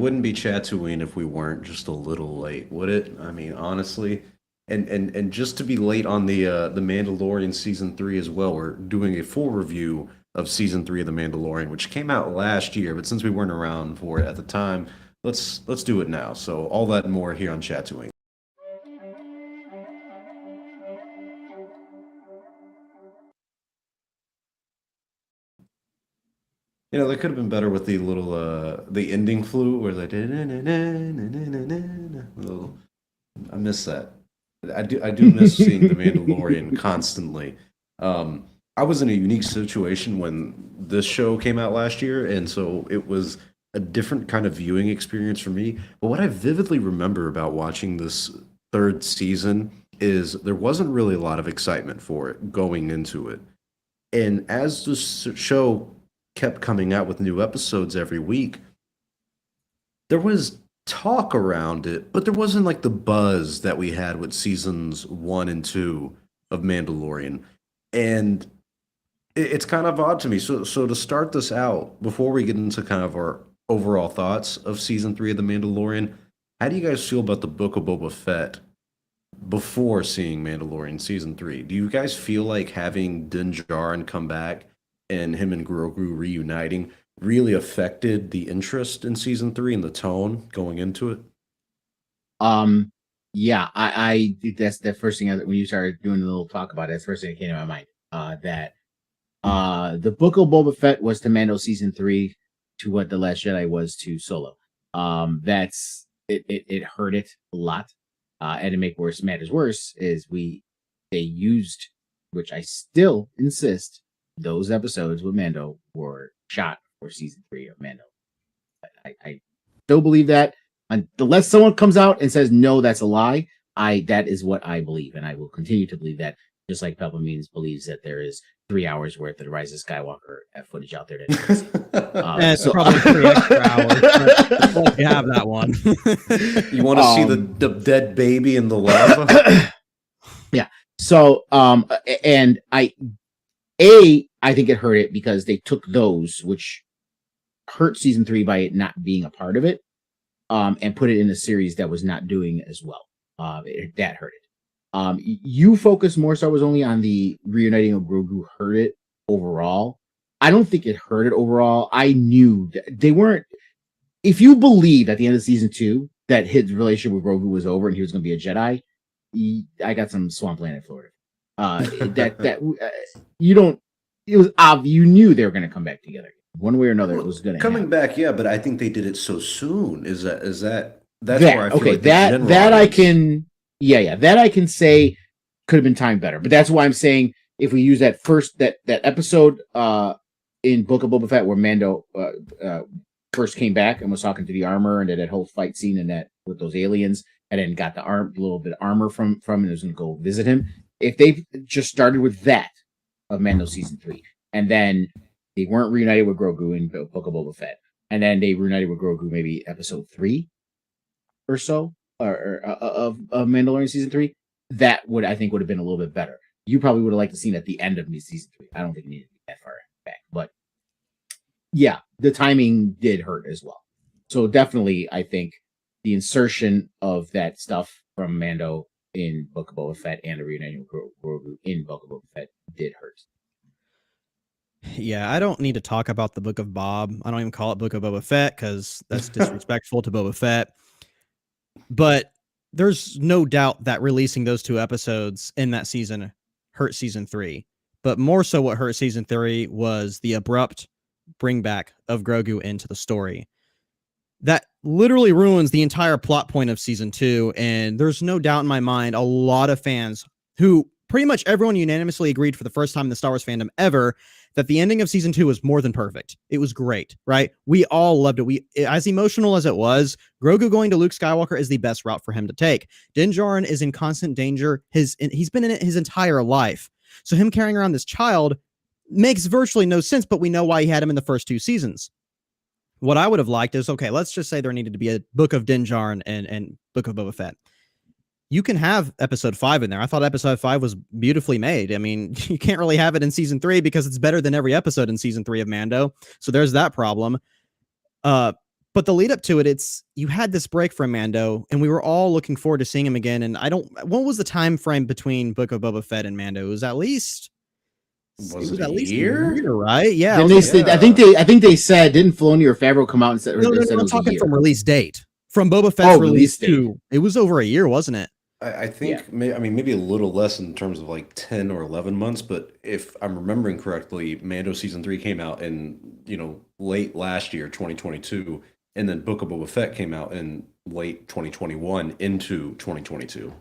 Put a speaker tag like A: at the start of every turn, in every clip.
A: wouldn't be Chatooine if we weren't just a little late, would it? I mean, honestly. And just to be late on the Mandalorian season 3 as well. We're doing a full review of season 3 of The Mandalorian, which came out last year, but since we weren't around for it at the time, let's do it now. So all that and more here on Chatooine. You know, they could have been better with the little the ending flute where they did little. I miss that. I do miss seeing The Mandalorian constantly. I was in a unique situation when this show came out last year, and so it was a different kind of viewing experience for me. But what I vividly remember about watching this third season is there wasn't really a lot of excitement for it going into it. And as the show kept coming out with new episodes every week, there was talk around it, but there wasn't like the buzz that we had with seasons 1 and 2 of Mandalorian. And it's kind of odd to me. So to start this out, before we get into kind of our overall thoughts of season 3 of The Mandalorian, how do you guys feel about the Book of Boba Fett before seeing Mandalorian season 3? Do you guys feel like having Din Djarin come back and him and Grogu reuniting really affected the interest in season 3 and the tone going into it?
B: Um, yeah, that's the first thing when you started doing a little talk about it. That's the first thing that came to my mind. That the Book of Boba Fett was to Mando season 3 to what The Last Jedi was to Solo. That's it hurt it a lot. And to make matters worse is they used, which I still insist, those episodes with Mando were shot for season 3 of Mando. I still believe that. Unless someone comes out and says no, that's a lie. That is what I believe, and I will continue to believe that. Just like Peppa Means believes that there is 3 hours worth of the Rise of Skywalker footage out there.
C: It's probably 3 extra hours. But you have that one.
A: You want to see the dead baby in the lava?
B: Yeah. So, and I think it hurt it because they took those, which hurt season 3 by it not being a part of it, and put it in a series that was not doing as well. That hurt it. You focus more so was only on the reuniting of Grogu hurt it overall. I don't think it hurt it overall. I knew that they weren't. If you believe at the end of season 2 that his relationship with Grogu was over and he was going to be a Jedi, I got some Swampland in Florida. You don't. It was obvious. You knew they were going to come back together one way or another. It was going to
A: coming back, yeah. But I think they did it so soon. That's where I feel like
B: that I can. Yeah, that I can say could have been timed better. But that's why I'm saying if we use that episode in Book of Boba Fett where Mando first came back and was talking to the armor and did that whole fight scene and that with those aliens and then got the little bit of armor from and was going to go visit him. If they just started with that of Mando season 3 and then they weren't reunited with Grogu in Book of Boba Fett and then they reunited with Grogu maybe episode 3 or so. Of Mandalorian season 3, that I think would have been a little bit better. You probably would have liked to see at the end of season 3. I don't think it needed to be that far back, but yeah, the timing did hurt as well. So definitely, I think the insertion of that stuff from Mando in Book of Boba Fett and the reuniting with Grogu in Book of Boba Fett did hurt.
C: Yeah, I don't need to talk about the Book of Bob. I don't even call it Book of Boba Fett because that's disrespectful to Boba Fett. But there's no doubt that releasing those 2 episodes in that season hurt season 3. But more so what hurt season 3 was the abrupt bring back of Grogu into the story. That literally ruins the entire plot point of season 2. And there's no doubt in my mind, a lot of fans who pretty much everyone unanimously agreed for the first time in the Star Wars fandom ever that the ending of season 2 was more than perfect. It was great, right? We all loved it. As emotional as it was, Grogu going to Luke Skywalker is the best route for him to take. Din Djarin is in constant danger. He's been in it his entire life. So him carrying around this child makes virtually no sense, but we know why he had him in the first 2 seasons. What I would have liked is, okay, let's just say there needed to be a Book of Din Djarin and Book of Boba Fett. You can have episode 5 in there. I thought episode 5 was beautifully made. I mean, you can't really have it in season 3 because it's better than every episode in season 3 of Mando. So there's that problem. But the lead up to it, it's you had this break from Mando, and we were all looking forward to seeing him again. And what was the time frame between Book of Boba Fett and Mando? It was at least
A: Was it a year?
C: right? Yeah.
B: Then I think they said, didn't Filoni or Favreau come out and said,
C: No,
B: said it
C: I'm
B: was a
C: talking
B: year?
C: from release date. From Boba Fett's release
B: date.
C: to it was over a year, wasn't it?
A: I think, maybe a little less in terms of like 10 or 11 months, but if I'm remembering correctly, Mando season 3 came out in, late last year, 2022, and then Book of Boba Fett came out in late 2021 into 2022.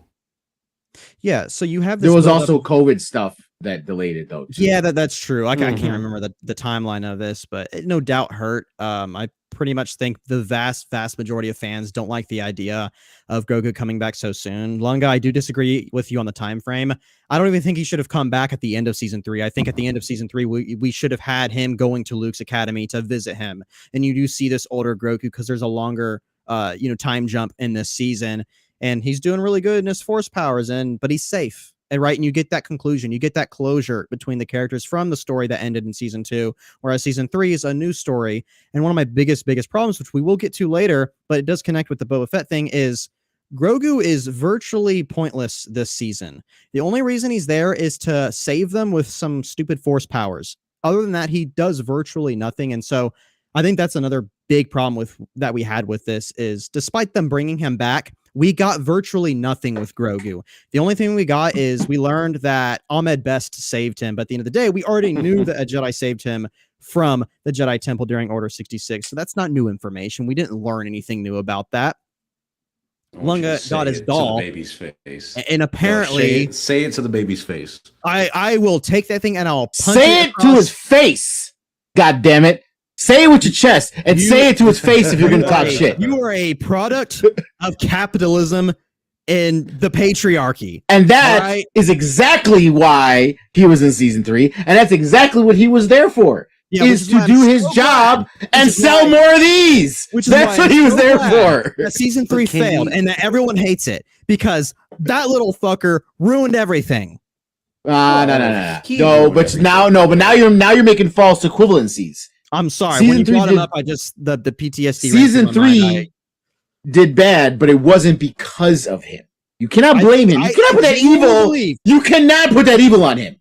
C: Yeah, so you have this.
B: There was also COVID stuff that delayed it, though.
C: Yeah, that's true. I can't remember the timeline of this, but it no doubt hurt. I pretty much think the vast majority of fans don't like the idea of Grogu coming back so soon. Lunga, I do disagree with you on the time frame. I don't even think he should have come back at the end of season 3. I think at the end of season 3, we should have had him going to Luke's academy to visit him, and you do see this older Grogu because there's a longer time jump in this season, and he's doing really good in his force powers, but he's safe. And right, and you get that conclusion, you get that closure between the characters from the story that ended in season 2, whereas season 3 is a new story. And one of my biggest problems, which we will get to later, but it does connect with the Boba Fett thing, is Grogu is virtually pointless this season. The only reason he's there is to save them with some stupid force powers. Other than that, he does virtually nothing. And so I think that's another big problem that we had with this is, despite them bringing him back, we got virtually nothing with Grogu. The only thing we got is we learned that Ahmed Best saved him. But at the end of the day, we already knew that a Jedi saved him from the Jedi Temple during Order 66. So that's not new information. We didn't learn anything new about that. Lunga got his doll.
A: To the baby's face.
C: And apparently...
A: say it to the baby's face.
C: I will take that thing and I'll punch
B: say it to his face. God damn it. Say it with your chest and say it to his face if you're going to talk shit.
C: You are a product of capitalism and the patriarchy.
B: And that is exactly why he was in season 3. And that's exactly what he was there for. Yeah, is to do his job and sell more of these. That's what he was there for.
C: That season 3 failed and that everyone hates it because that little fucker ruined everything.
B: No, but now you're making false equivalencies.
C: I'm sorry. When you brought it up, I just the PTSD.
B: Season 3 did bad, but it wasn't because of him. You cannot blame him. You cannot put that evil. You cannot put that evil on him.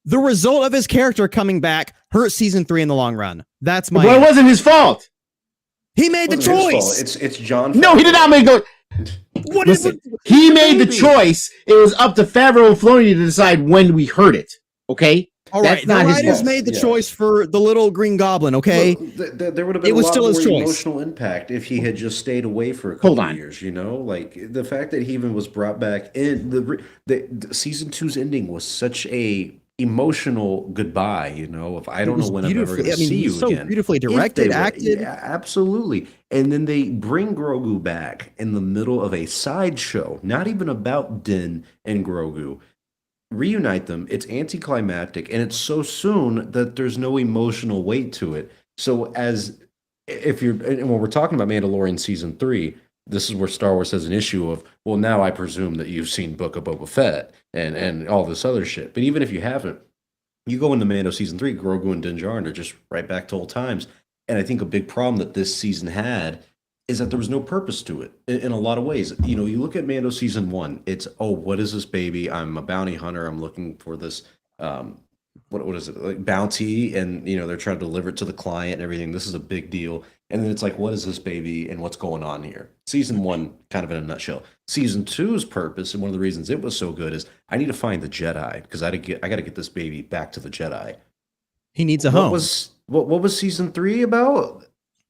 C: The result of his character coming back hurt season 3 in the long run. That's my.
B: But it wasn't his fault.
C: He made the choice.
A: It's John.
B: No, he did not make the. Listen, he made the choice. It was up to Favreau and Filoni to decide when we heard it. Okay.
C: All right, the writers made the choice for the little green goblin, okay?
A: Look, there would have been a lot more emotional impact if he had just stayed away for a couple of years, Like, the fact that he even was brought back in, the season 2's ending was such a emotional goodbye, if I don't know when I'm ever going to see you
C: so
A: again.
C: Beautifully directed, acted.
A: Yeah, absolutely. And then they bring Grogu back in the middle of a sideshow, not even about Din and Grogu. Reunite them. It's anticlimactic, and it's so soon that there's no emotional weight to it. So and when we're talking about Mandalorian season 3, this is where Star Wars has an issue of, well, now I presume that you've seen Book of Boba Fett and all this other shit. But even if you haven't, you go into Mando season 3, Grogu and Din Djarin are just right back to old times. And I think a big problem that this season had is that there was no purpose to it in a lot of ways. You look at Mando season 1, it's, what is this baby? I'm a bounty hunter. I'm looking for this, what is it, like bounty? And, they're trying to deliver it to the client and everything. This is a big deal. And then it's like, what is this baby and what's going on here? Season 1, kind of in a nutshell. Season 2's purpose, and one of the reasons it was so good, is I need to find the Jedi because I got to get this baby back to the Jedi.
C: He needs a home.
A: What was season 3 about?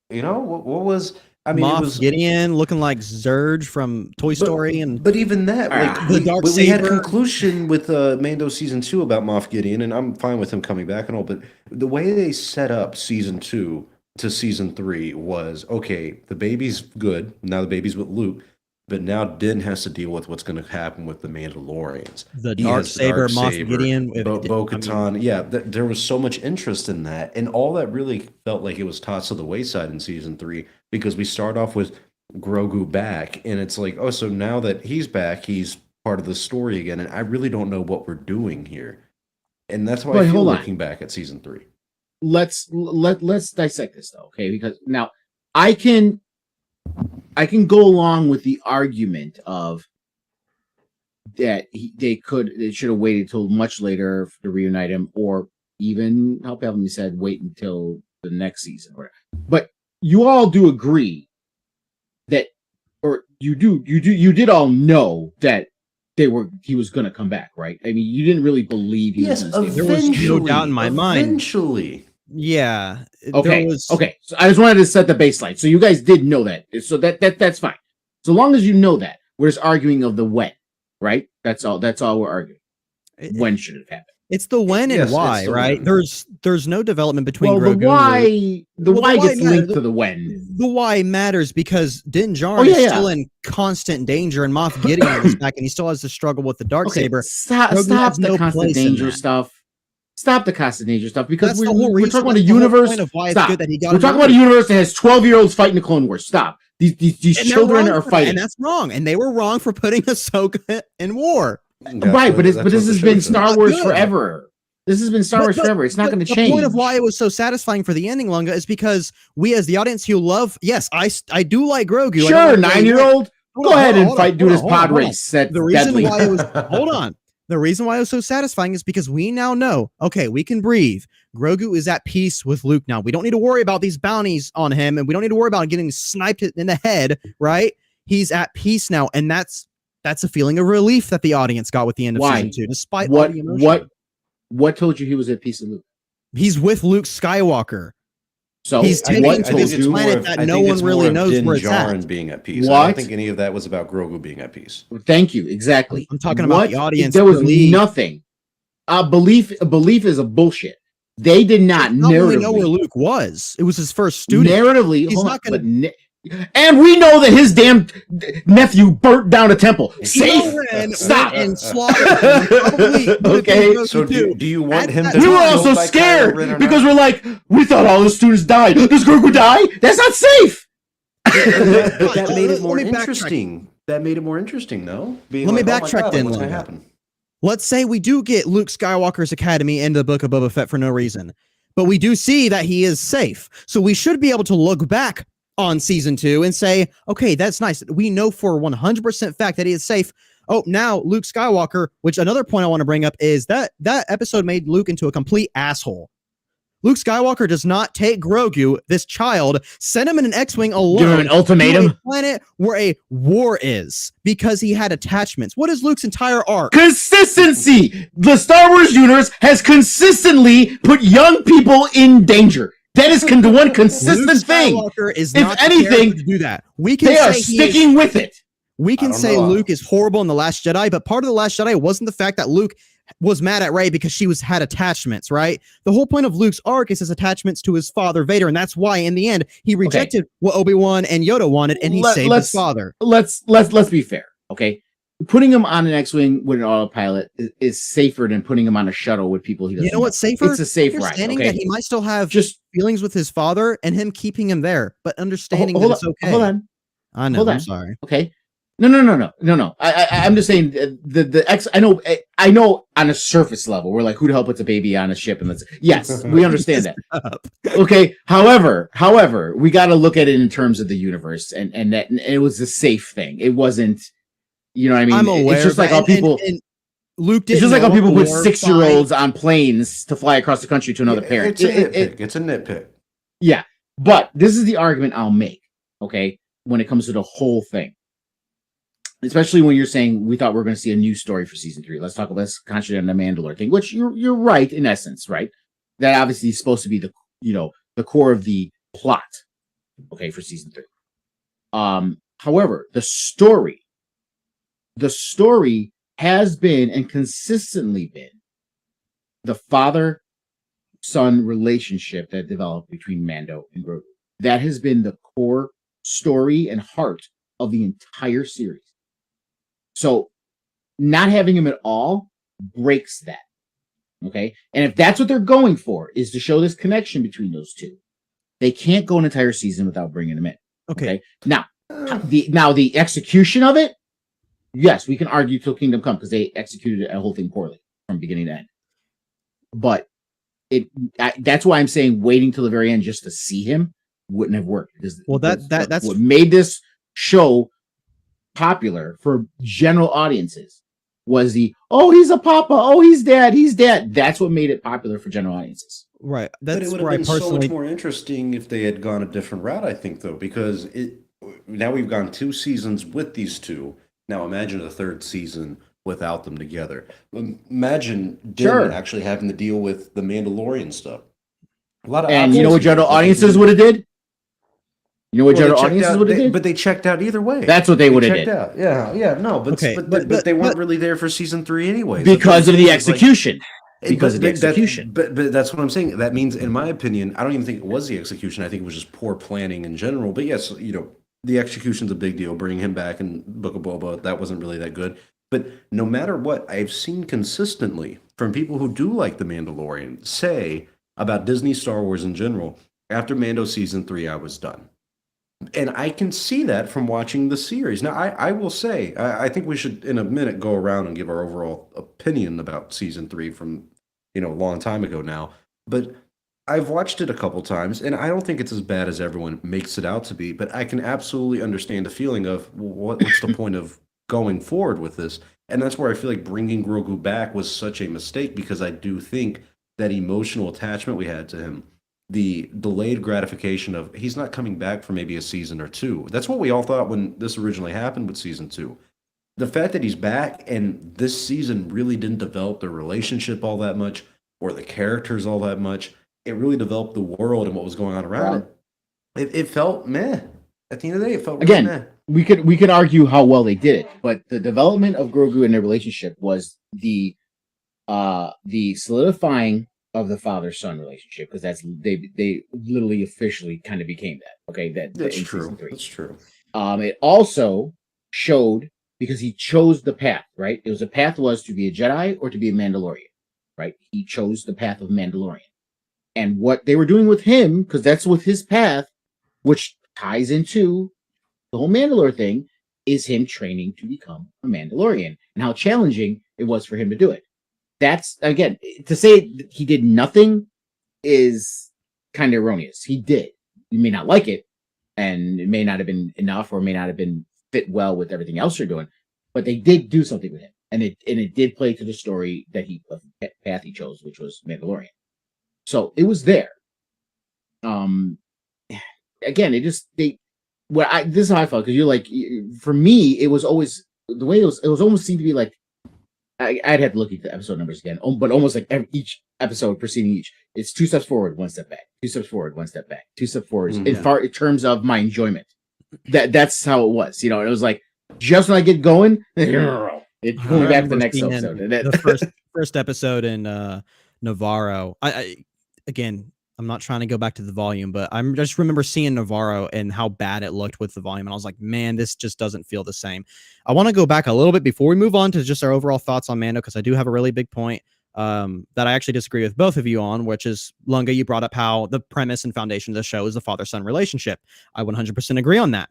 A: What was...
C: Moff Gideon looking like Zurg from Toy Story,
A: but even that,
C: the Darksaber.
A: We had conclusion with Mando season 2 about Moff Gideon, and I'm fine with him coming back and all. But the way they set up season 2 to season 3 was, okay, the baby's good now. The baby's with Luke, but now Din has to deal with what's going to happen with the Mandalorians.
C: The Darksaber, Moff Gideon,
A: Bo-Katan. There was so much interest in that, and all that really felt like it was tossed to the wayside in season 3 because we start off with Grogu back, and it's like, oh, so now that he's back, he's part of the story again, and I really don't know what we're doing here, and that's why I feel looking back at season 3.
B: Let's dissect this though, okay? Because now I can I can go along with the argument of that they should have waited till much later to reunite him, or even help him. You said wait until the next season, but you all do agree that, or you did all know that he was going to come back, right? I mean, you didn't really believe he was going to stay.
C: There was no doubt in my mind.
A: Eventually.
C: Yeah.
B: Okay. Okay. So I just wanted to set the baseline. So you guys did know that. So that's fine. So long as you know that, we're just arguing of the when, right? That's all we're arguing. When should it happen?
C: It's the when and why, right?
A: When.
C: There's no development between
B: Grogu. The why gets linked to the when.
C: The why matters because Din Djarin is still in constant danger, and Moff Gideon is back, and he still has to struggle with the Darksaber.
B: Stop the constant danger stuff. Stop the constant danger stuff, because we're talking about a universe. Stop. We're talking about a universe that has 12-year-olds fighting the Clone Wars. Stop. These children are fighting,
C: and that's wrong. And they were wrong for putting Ahsoka in war.
B: Right, but this has been Star Wars forever. This has been Star Wars forever. It's not going to change.
C: The point of why it was so satisfying for the ending, Lunga, is because we, as the audience who love, yes, I do like Grogu.
B: Sure, 9-year-old, go ahead and do this pod race.
C: The reason why it was The reason why it was so satisfying is because we now know, okay, we can breathe. Grogu is at peace with Luke now. We don't need to worry about these bounties on him, and we don't need to worry about getting sniped in the head, right? He's at peace now, and that's a feeling of relief that the audience got with the end of season 2, despite all the emotion.
B: What told you he was at peace with Luke?
C: He's with Luke Skywalker.
B: So
C: he's taking to this planet that no one really knows where it's at.
A: Being at peace. I don't think any of that was about Grogu being at peace.
B: Thank you. Exactly.
C: I'm talking about the audience.
B: There was nothing. Belief is a bullshit. They did not narratively
C: know where Luke was. It was his first student.
B: Narratively, he's not going to. And we know that his damn nephew burnt down a temple. Safe. Stop.
C: And slaughtered.
A: Okay. So do you want him to?
B: We were also scared because we're like, we thought all the students died. Does Grogu die? That's not safe.
A: That made it more interesting. That made it more interesting, though.
C: Let me backtrack then. What's going to happen? Let's say we do get Luke Skywalker's Academy into the Book of Boba Fett for no reason, but we do see that he is safe. So we should be able to look back on season 2 and say, okay, that's nice. We know for 100% fact that he is safe. Oh, now Luke Skywalker, which another point I want to bring up is that episode made Luke into a complete asshole. Luke Skywalker does not take Grogu, this child, send him in an X-Wing alone.
B: Give him an ultimatum.
C: To a planet where a war is because he had attachments. What is Luke's entire arc?
B: Consistency. The Star Wars universe has consistently put young people in danger. That is the one consistent
C: Luke
B: thing.
C: Skywalker is
B: if
C: not
B: anything,
C: to do that. We can
B: they are sticking with it.
C: We can say Luke is horrible in The Last Jedi, but part of The Last Jedi wasn't the fact that Luke was mad at Rey because she had attachments, right? The whole point of Luke's arc is his attachments to his father Vader, and that's why in the end he rejected what Obi-Wan and Yoda wanted, and he saved his father.
B: Let's be fair, okay? Putting him on an X-Wing with an autopilot is safer than putting him on a shuttle with people he doesn't.
C: You know what's safer?
B: It's a safe ride.
C: Understanding that he might still have feelings with his father and him keeping him there, but understanding that it's okay.
B: Hold on.
C: I know. I'm sorry.
B: Okay. No. I'm just saying the X. I know on a surface level, we're like, who the hell puts a baby on a ship? And yes, we understand that. Okay. However, we got to look at it in terms of the universe, and it was a safe thing. It wasn't. You know what I mean?
C: I'm aware.
B: It's just like how people.
C: And Luke didn't.
B: It's just like how people put 6-year-olds on planes to fly across the country to another parent.
A: It's a nitpick.
B: Yeah, but this is the argument I'll make. Okay, when it comes to the whole thing, especially when you're saying we thought we were going to see a new story for season 3. Let's concentrate on the Mandalorian thing, which you're right in essence, right? That obviously is supposed to be the core of the plot. Okay, for season 3. However, the story has been and consistently been the father-son relationship that developed between Mando and Grogu. That has been the core story and heart of the entire series. So not having him at all breaks that. Okay? And if that's what they're going for, is to show this connection between those two, they can't go an entire season without bringing him in. Okay? Now, the execution of it, yes, we can argue till Kingdom Come because they executed a whole thing poorly from beginning to end. But that's why I'm saying waiting till the very end just to see him wouldn't have worked. Because
C: Well, that's
B: what made this show popular for general audiences was he's a papa, he's dad. That's what made it popular for general audiences.
C: right.
A: But it
C: That's
A: would have
C: where I
A: been so much
C: personally
A: more interesting if they had gone a different route, I think, though, because now we've gone 2 seasons with these two. Now imagine a third season without them together. Imagine Din actually having to deal with the Mandalorian stuff. A lot of
B: And you know what general
A: options
B: audiences would have did? You know what
A: Well,
B: general
A: they checked
B: audiences
A: out,
B: would have did?
A: but they checked out either way.
B: That's what they would have
A: checked
B: did.
A: out. Yeah, no, but
C: Okay,
A: but they weren't really there for season 3 anyway.
B: Because of the execution. Because of the execution.
A: But that's what I'm saying. That means, in my opinion, I don't even think it was the execution. I think it was just poor planning in general. But yes, the execution's a big deal. Bringing him back in Book of Boba, that wasn't really that good. But no matter what, I've seen consistently from people who do like The Mandalorian say about Disney Star Wars in general, after Mando season 3, I was done. And I can see that from watching the series. Now, I will say, I think we should, in a minute, go around and give our overall opinion about season 3 from, a long time ago now. But I've watched it a couple times, and I don't think it's as bad as everyone makes it out to be. But I can absolutely understand the feeling of, what's the point of going forward with this? And that's where I feel like bringing Grogu back was such a mistake, because I do think that emotional attachment we had to him, the delayed gratification of he's not coming back for maybe a season or 2. That's what we all thought when this originally happened with season 2. The fact that he's back and this season really didn't develop their relationship all that much or the characters all that much. It really developed the world and what was going on around it. It felt meh. At the end of the day, it felt really meh.
B: We could argue how well they did it, but the development of Grogu and their relationship was the solidifying of the father-son relationship, because they literally officially kind of became that. Okay, that's true.
A: That's true.
B: It also showed, because he chose the path, right? It was to be a Jedi or to be a Mandalorian, right? He chose the path of Mandalorian, and what they were doing with him, because that's with his path, which ties into the whole Mandalore thing, is him training to become a Mandalorian, and how challenging it was for him to do it. That's, again, to say he did nothing is kind of erroneous. He did. You may not like it, and it may not have been enough, or may not have been fit well with everything else you're doing, but they did do something with him, and it did play to the story that path he chose, which was Mandalorian. So it was there. Again, this is how I felt, because you're like, for me, it was always the way it was almost seemed to be like, I'd have to look at the episode numbers again, but almost like each episode preceding each, it's 2 steps forward, 1 step back, 2 steps forward, 1 step back, 2 steps forward. In terms of my enjoyment, that's how it was. It was like, just when I get going, it's going back to the next episode.
C: The first episode in Navarro. Again, I'm not trying to go back to the volume, but I just remember seeing Navarro and how bad it looked with the volume. And I was like, man, this just doesn't feel the same. I want to go back a little bit before we move on to just our overall thoughts on Mando, because I do have a really big point that I actually disagree with both of you on, which is, Lunga, you brought up how the premise and foundation of the show is the father-son relationship. I 100% agree on that.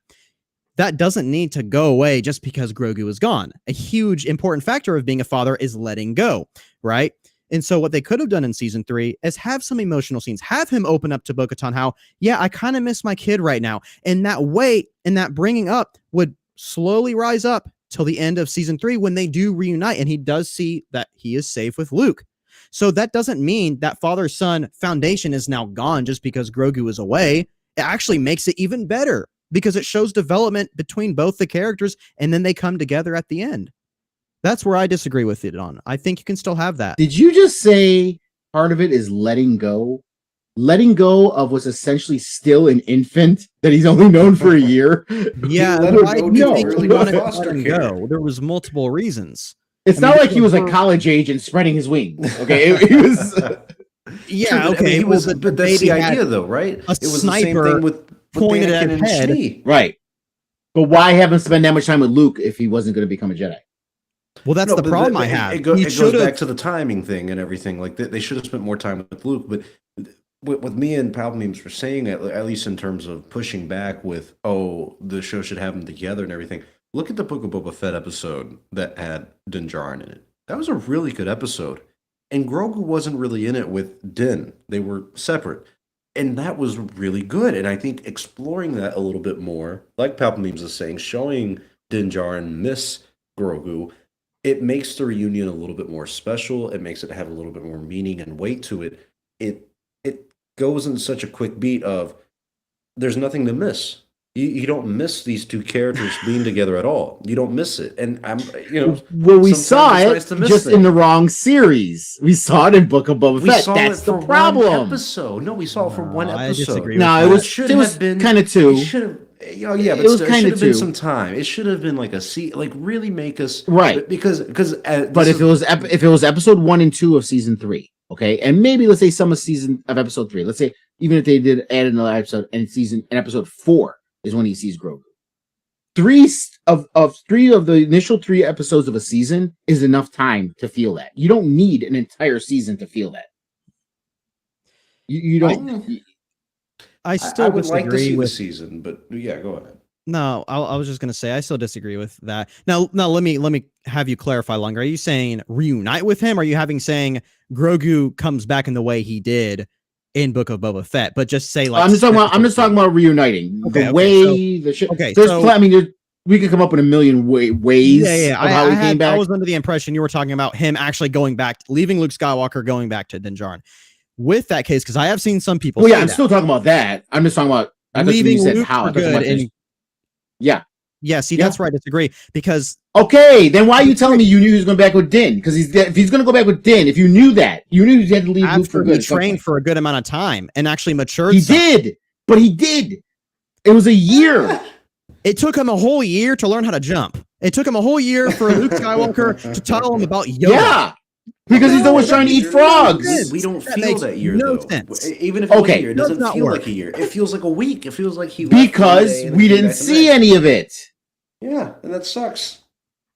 C: That doesn't need to go away just because Grogu is gone. A huge important factor of being a father is letting go, right? And so what they could have done in season 3 is have some emotional scenes, have him open up to Bo-Katan how, yeah, I kind of miss my kid right now. And that weight and that bringing up would slowly rise up till the end of season 3 when they do reunite. And he does see that he is safe with Luke. So that doesn't mean that father-son foundation is now gone just because Grogu is away. It actually makes it even better because it shows development between both the characters and then they come together at the end. That's where I disagree with it on. I think you can still have that.
B: Did you just say part of it is letting go? Letting go of what's essentially still an infant that he's only known for a year?
C: Yeah, why do you think he wanted to let him go? There was multiple reasons.
B: It's not like he was a college age and spreading his wings. Okay, he was.
C: Yeah,
A: true,
C: okay.
A: He was, but that's the idea, though, right?
C: It
A: was the same thing with
C: pointed at
A: Anakin
C: his head.
A: and Shmi.
B: Right. But why have him spend that much time with Luke if he wasn't going to become a Jedi?
C: Well, that's the problem I have.
A: It goes back to the timing thing and everything. Like they should have spent more time with Luke. But what me and Palpatine's were saying, at least in terms of pushing back with, the show should have them together and everything. Look at the Book of Boba Fett episode that had Din Djarin in it. That was a really good episode. And Grogu wasn't really in it with Din. They were separate. And that was really good. And I think exploring that a little bit more, like Palpatine's is saying, showing Din Djarin miss Grogu, it makes the reunion a little bit more special. It makes it have a little bit more meaning and weight to it. It goes in such a quick beat of there's nothing to miss. You don't miss these two characters being together at all. You don't miss it. And
B: well, we saw
A: sometimes
B: it
A: it's nice to miss
B: just
A: things.
B: in the wrong series. We saw it in Book of Boba
A: We
B: Fett.
A: saw
B: That's
A: it
B: the
A: for one
B: problem.
A: episode. No, we saw it for one
C: I
A: episode.
C: disagree with
B: No,
C: that.
B: it was
A: should
B: it was
A: have been
B: kind of two.
A: It should have. Yeah, but
B: It was
A: still,
B: kinda
A: should have been
B: two.
A: some time. It should have been like like really make us
B: Right.
A: because
B: But if it was episode 1 and 2 of season 3, okay, and maybe let's say some of episode 3, let's say even if they did add another episode and episode 4 is when he sees Grogu. Three of the initial 3 episodes of a season is enough time to feel that. You don't need an entire season to feel that. You don't.
C: I still
A: I would like to
C: disagree
A: see
C: with
A: the season, but yeah, go ahead.
C: No, I was just gonna say I still disagree with that. Now, let me have you clarify longer. Are you saying reunite with him? Or are you saying Grogu comes back in the way he did in Book of Boba Fett? But just say like
B: I'm just talking about reuniting.
C: Okay,
B: The shit.
C: okay,
B: There's
C: so-
B: I mean, we could come up with a million ways
C: Yeah.
B: of how he came back.
C: I was under the impression you were talking about him actually going back, leaving Luke Skywalker, going back to Din Djarin. With that case, because I have seen some people.
B: Well, yeah,
C: say
B: I'm
C: that.
B: still talking about that. I'm just talking about
C: Leaving
B: you said
C: Luke
B: how.
C: for
B: I'm talking
C: good.
B: about this. Yeah.
C: Yeah. See,
B: Yeah.
C: that's where I disagree because
B: Okay, then why are you telling me you knew he was going back with Din? Because if he's going to go back with Din, if you knew that, you knew he had to leave Luke for
C: after
B: good.
C: he trained for a good amount of time and actually matured,
B: He
C: some.
B: did, but he did. It was a year.
C: It took him a whole year to learn how to jump. It took him a whole year for Luke Skywalker to tell him about Yoda.
B: Yeah, because he's always trying to eat frogs.
A: We don't
C: That
A: feel
C: makes
A: that year
C: no
A: though.
C: sense.
A: Even if it was
B: Okay.
A: a year, it
C: Does
A: doesn't
C: not
A: feel
C: work.
A: like a year. It feels like a week. It feels like he left one
B: Because
A: day and
B: we
A: then came
B: didn't
A: back the
B: see
A: next.
B: any of it.
A: Yeah, and that sucks.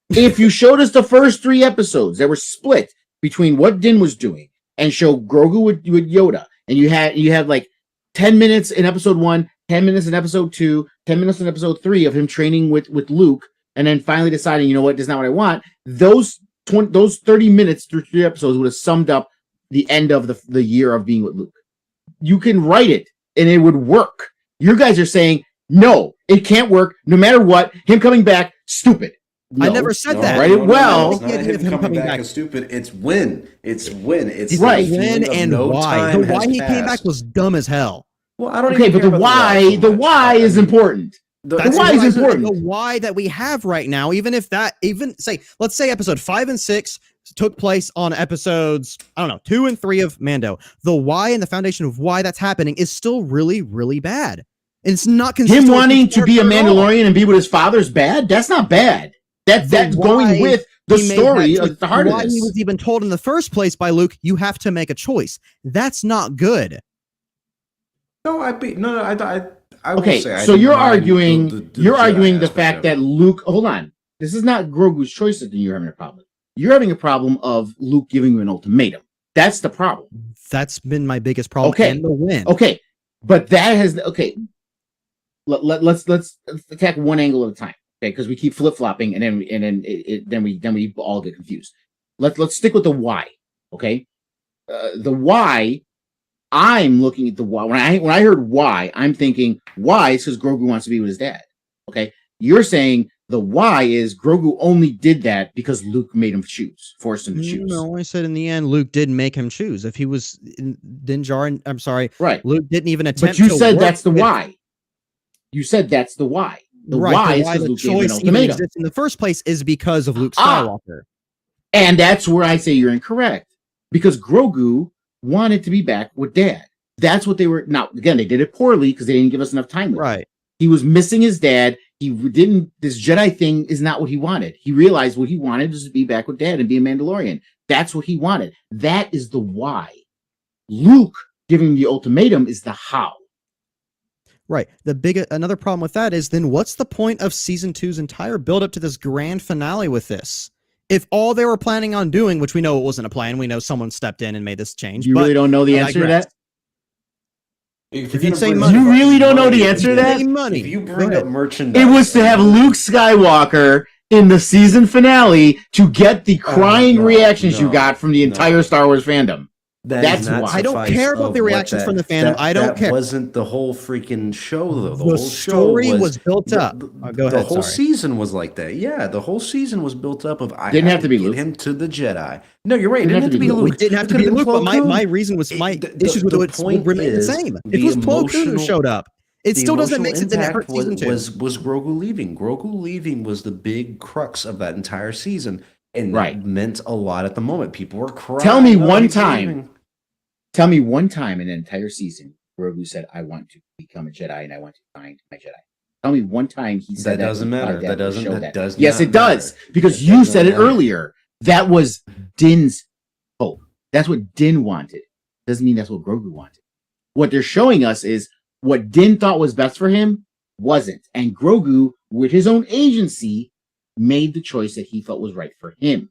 B: If you showed us the first 3 episodes that were split between what Din was doing and show Grogu with Yoda, and you had like 10 minutes in episode 1, 10 minutes in episode 2, 10 minutes in episode 3 of him training with Luke, and then finally deciding, you know what, this is not what I want. Those 30 minutes through 3 episodes would have summed up the end of the year of being with Luke. You can write it and it would work. You guys are saying, no, it can't work. No matter what, him coming back, stupid.
C: I
B: No.
C: never said
A: No,
C: that.
B: Right, well-
A: it's not him coming back as stupid. It's when. It's
B: Right.
A: the feeling
C: When
A: of
C: and
A: no
C: why?
A: time
C: The
A: has
C: why he came back
A: passed.
C: was dumb as hell.
A: Well, I don't
B: Okay,
A: even
B: but
A: care
B: the
A: about
B: why,
A: so much.
B: why is important.
C: That's
B: why is
C: the
B: important.
C: The why that we have right now, let's say episode 5 and 6 took place on episodes, 2 and 3 of Mando. The why and the foundation of why that's happening is still really, really bad. And it's not consistent
B: Him
C: with
B: wanting
C: the
B: to be a
C: character at all.
B: Mandalorian and be with his father is bad. That's not bad. That's
C: why
B: going with the
C: he made
B: story
C: that choice.
B: of the heart of
C: Why he
B: this.
C: was even told in the first place by Luke, you have to make a choice. That's not good.
A: No, I will
B: Okay,
A: say I
B: so
A: didn't
B: you're
A: mind
B: arguing
A: the
B: you're
A: Jedi
B: arguing the
A: aspect
B: fact
A: of
B: that
A: it.
B: Luke. Hold on, this is not Grogu's choices that you're having a problem. You're having a problem of Luke giving you an ultimatum. That's the problem.
C: That's been my biggest problem.
B: Okay.
C: And the win.
B: Okay, but that has okay. Let's attack one angle at a time. Okay, because we keep flip flopping, and then we all get confused. Let's stick with the why. Okay, the why. I'm looking at the why. When I heard why, I'm thinking why is because Grogu wants to be with his dad. Okay, you're saying the why is Grogu only did that because Luke made him choose, forced him to choose.
C: No, I said in the end, Luke did make him choose. If he was Din Djarin, I'm sorry,
B: Right.
C: Luke didn't even attempt.
B: But you
C: to
B: said
C: work
B: that's the
C: with-
B: why. You said that's the why. The
C: right,
B: why
C: the
B: is
C: why
B: because
C: the
B: Luke gave him an
C: choice even
B: ultimatum.
C: exists in the first place is because of Luke
B: Ah.
C: Skywalker.
B: And that's where I say you're incorrect. Because Grogu wanted to be back with Dad. That's what they were. Now, again, they did it poorly because they didn't give us enough time with him.
C: Right.
B: He was missing his dad. He didn't. This Jedi thing is not what he wanted. He realized what he wanted was to be back with Dad and be a Mandalorian. That's what he wanted. That is the why. Luke giving the ultimatum is the how.
C: Right. Another problem with that is then what's the point of season 2's entire build up to this grand finale with this? If all they were planning on doing, which we know it wasn't a plan, we know someone stepped in and made this change.
B: You
C: but
B: really don't know the
C: I
B: answer to
C: digress.
B: that?
A: If
C: you'd say money-
B: You really don't know the answer to that?
C: Say money.
A: If you
C: Go
A: bring
C: ahead.
A: up merchandise,
B: It was to have Luke Skywalker in the season finale to get the crying
A: no,
B: reactions you
A: no,
B: got from the entire
A: no.
B: Star Wars fandom. That's why.
C: I don't care about the reactions from the fandom. I don't care.
A: That wasn't the whole freaking show, though.
C: The story was built up. Go ahead.
A: The whole season was like that. Yeah, the whole season was built up of
B: Didn't have to be
A: get
B: Luke.
A: him to the Jedi. No, you're right. It didn't have to be Luke.
C: We didn't have to be Luke, but my reason was my issues with it would remain the same. If it was Plo Koon who showed up, it still doesn't make sense in that season 2.
A: Was Grogu leaving. Grogu leaving was the big crux of that entire season. And that meant a lot at the moment. People were crying.
B: Tell me one time in an entire season, Grogu said, "I want to become a Jedi and I want to find my Jedi." Tell me one time he said that.
A: Doesn't matter. That does.
B: Yes, it does, because you said it earlier. That was Din's hope. That's what Din wanted. Doesn't mean that's what Grogu wanted. What they're showing us is what Din thought was best for him wasn't, and Grogu, with his own agency, made the choice that he felt was right for him.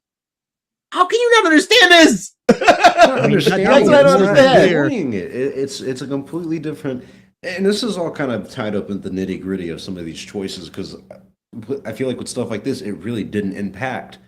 B: How can you not understand this? That's what I don't understand.
A: It's a completely different, and this is all kind of tied up in the nitty gritty of some of these choices, because I feel like with stuff like this, it really didn't impact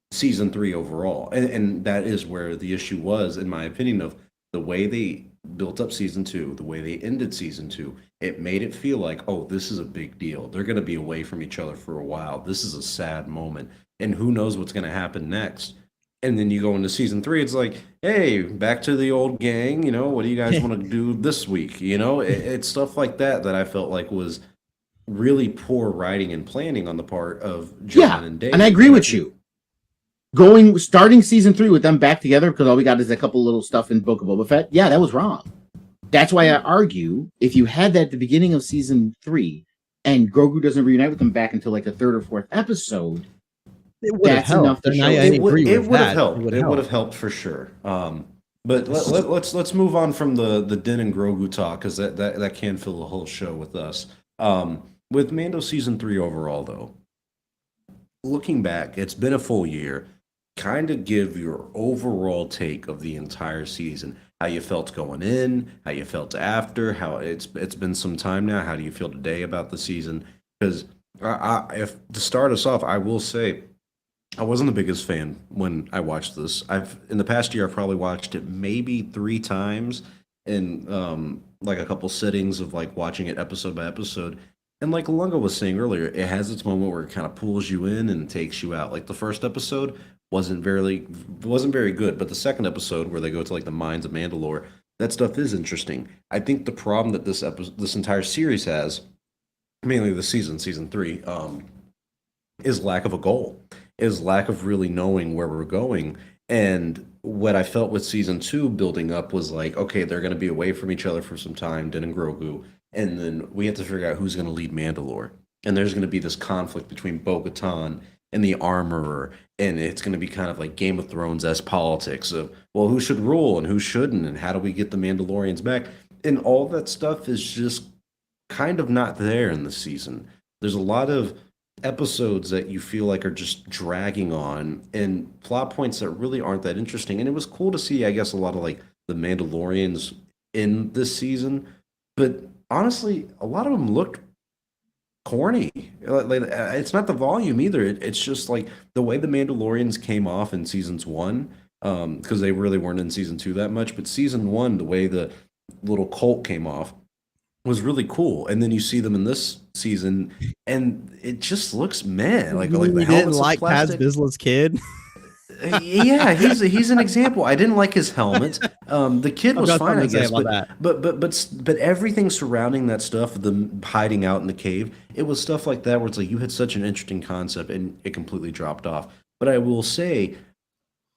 A: season 3 overall, and that is where the issue was, in my opinion, of the way they built up season 2, the way they ended season 2. It made it feel like, oh, this is a big deal. They're going to be away from each other for a while. This is a sad moment, and who knows what's going to happen next. And then you go into season 3, it's like, hey, back to the old gang. What do you guys want to do this week? It's stuff like that I felt like was really poor writing and planning on the part of John and Dave.
B: And I agree with you. Starting season 3 with them back together, because all we got is a couple little stuff in Book of Boba Fett. Yeah, that was wrong. That's why I argue, if you had that at the beginning of season 3 and Grogu doesn't reunite with them back until like the 3rd or 4th episode, that's enough to show.
A: It would have helped. It would have helped for sure. But let's move on from the Din and Grogu talk, because that can fill the whole show with us. With Mando season 3 overall, though, looking back, it's been a full year. Kind of give your overall take of the entire season. How you felt going in, how you felt after, how it's been some time now. How do you feel today about the season? Because if to start us off, I will say I wasn't the biggest fan when I watched this. In the past year, I've probably watched it maybe 3 times in like a couple sittings of like watching it episode by episode. And like Lunga was saying earlier, it has its moment where it kind of pulls you in and takes you out. Like the first episode wasn't very good, but the second episode where they go to like the mines of Mandalore, that stuff is interesting. I think the problem that this entire series has, mainly the season 3, is lack of a goal, is lack of really knowing where we're going. And what I felt with season 2 building up was like, okay, they're going to be away from each other for some time, Din and Grogu, and then we have to figure out who's going to lead Mandalore. And there's going to be this conflict between Bo-Katan and the Armorer, and it's going to be kind of like Game of Thrones-esque politics of, well, who should rule and who shouldn't, and how do we get the Mandalorians back? And all that stuff is just kind of not there in the season. There's a lot of episodes that you feel like are just dragging on, and plot points that really aren't that interesting. And it was cool to see, I guess, a lot of like the Mandalorians in this season, but honestly, a lot of them looked corny. Like it's not the volume either. It's just like the way the Mandalorians came off in seasons 1, because they really weren't in season 2 that much. But season 1, the way the little cult came off was really cool. And then you see them in this season, and it just looks meh. Like the
C: didn't like Paz Vizsla's kid.
A: Yeah, he's an example. I didn't like his helmet. The kid was fine, I guess, but everything surrounding that stuff, them hiding out in the cave, it was stuff like that where it's like you had such an interesting concept and it completely dropped off. But I will say,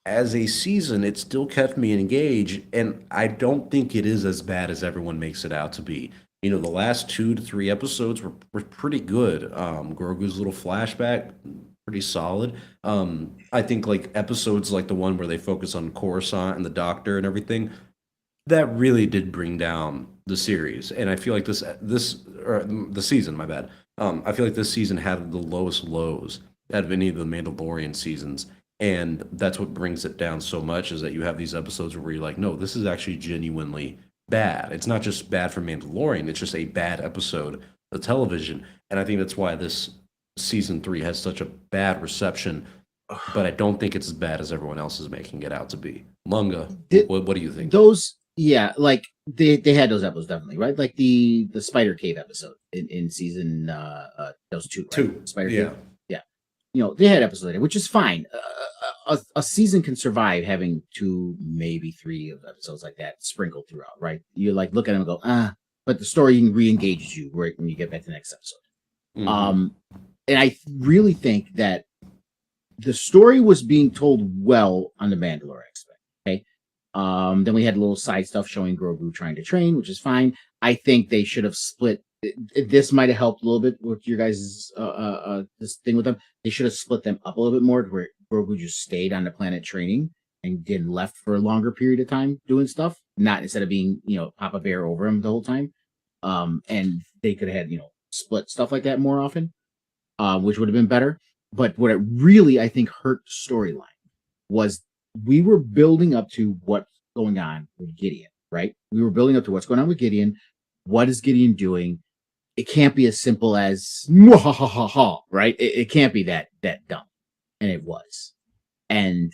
A: as a season, it still kept me engaged, and I don't think it is as bad as everyone makes it out to be. The last 2 to 3 episodes were pretty good. Grogu's little flashback, pretty solid. I think like episodes like the one where they focus on Coruscant and the Doctor and everything, that really did bring down the series. And I feel like the season, my bad. I feel like this season had the lowest lows out of any of the Mandalorian seasons. And that's what brings it down so much, is that you have these episodes where you're like, no, this is actually genuinely bad. It's not just bad for Mandalorian, it's just a bad episode of television. And I think that's why this season 3 has such a bad reception but I don't think it's as bad as everyone else is making it out to be. Lunga,
B: Did-
A: what do you think?
B: Those, yeah, like they had those episodes definitely, right? Like the Spider Cave episode in season those two, right?
A: Two,
B: Spider
A: yeah.
B: Cave, yeah. You know, they had episodes like that, which is fine. A season can survive having 2, maybe 3 of episodes like that sprinkled throughout, right? You like look at them and go, but the story re-engages you right when you get back to the next episode.
A: Mhm.
B: And I really think that the story was being told well on the Mandalorian aspect. Okay. Then we had a little side stuff showing Grogu trying to train, which is fine. I think they should have split. This might have helped a little bit with your guys' this thing with them. They should have split them up a little bit more, to where Grogu just stayed on the planet training and did left for a longer period of time doing stuff, not instead of being Papa Bear over him the whole time. And they could have had split stuff like that more often, which would have been better. But what it really, I think, hurt the storyline was we were building up to what's going on with Gideon, right? We were building up to what's going on with Gideon. What is Gideon doing? It can't be as simple as right? It can't be that dumb. And it was. And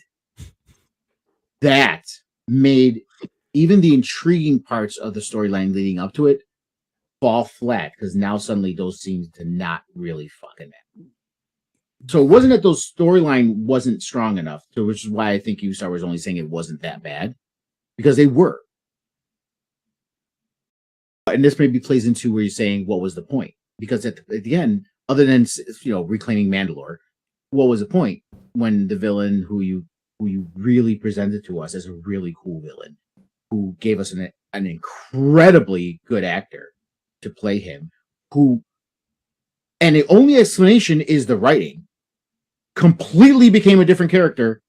B: that made even the intriguing parts of the storyline leading up to it fall flat, because now suddenly those seem to not really fucking matter. So it wasn't that those storyline wasn't strong enough, so which is why I think you Star was only saying it wasn't that bad, because they were. And this maybe plays into where you're saying what was the point? Because at the end, other than reclaiming Mandalore, what was the point when the villain who you really presented to us as a really cool villain, who gave us an incredibly good actor to play him, and the only explanation is the writing, completely became a different character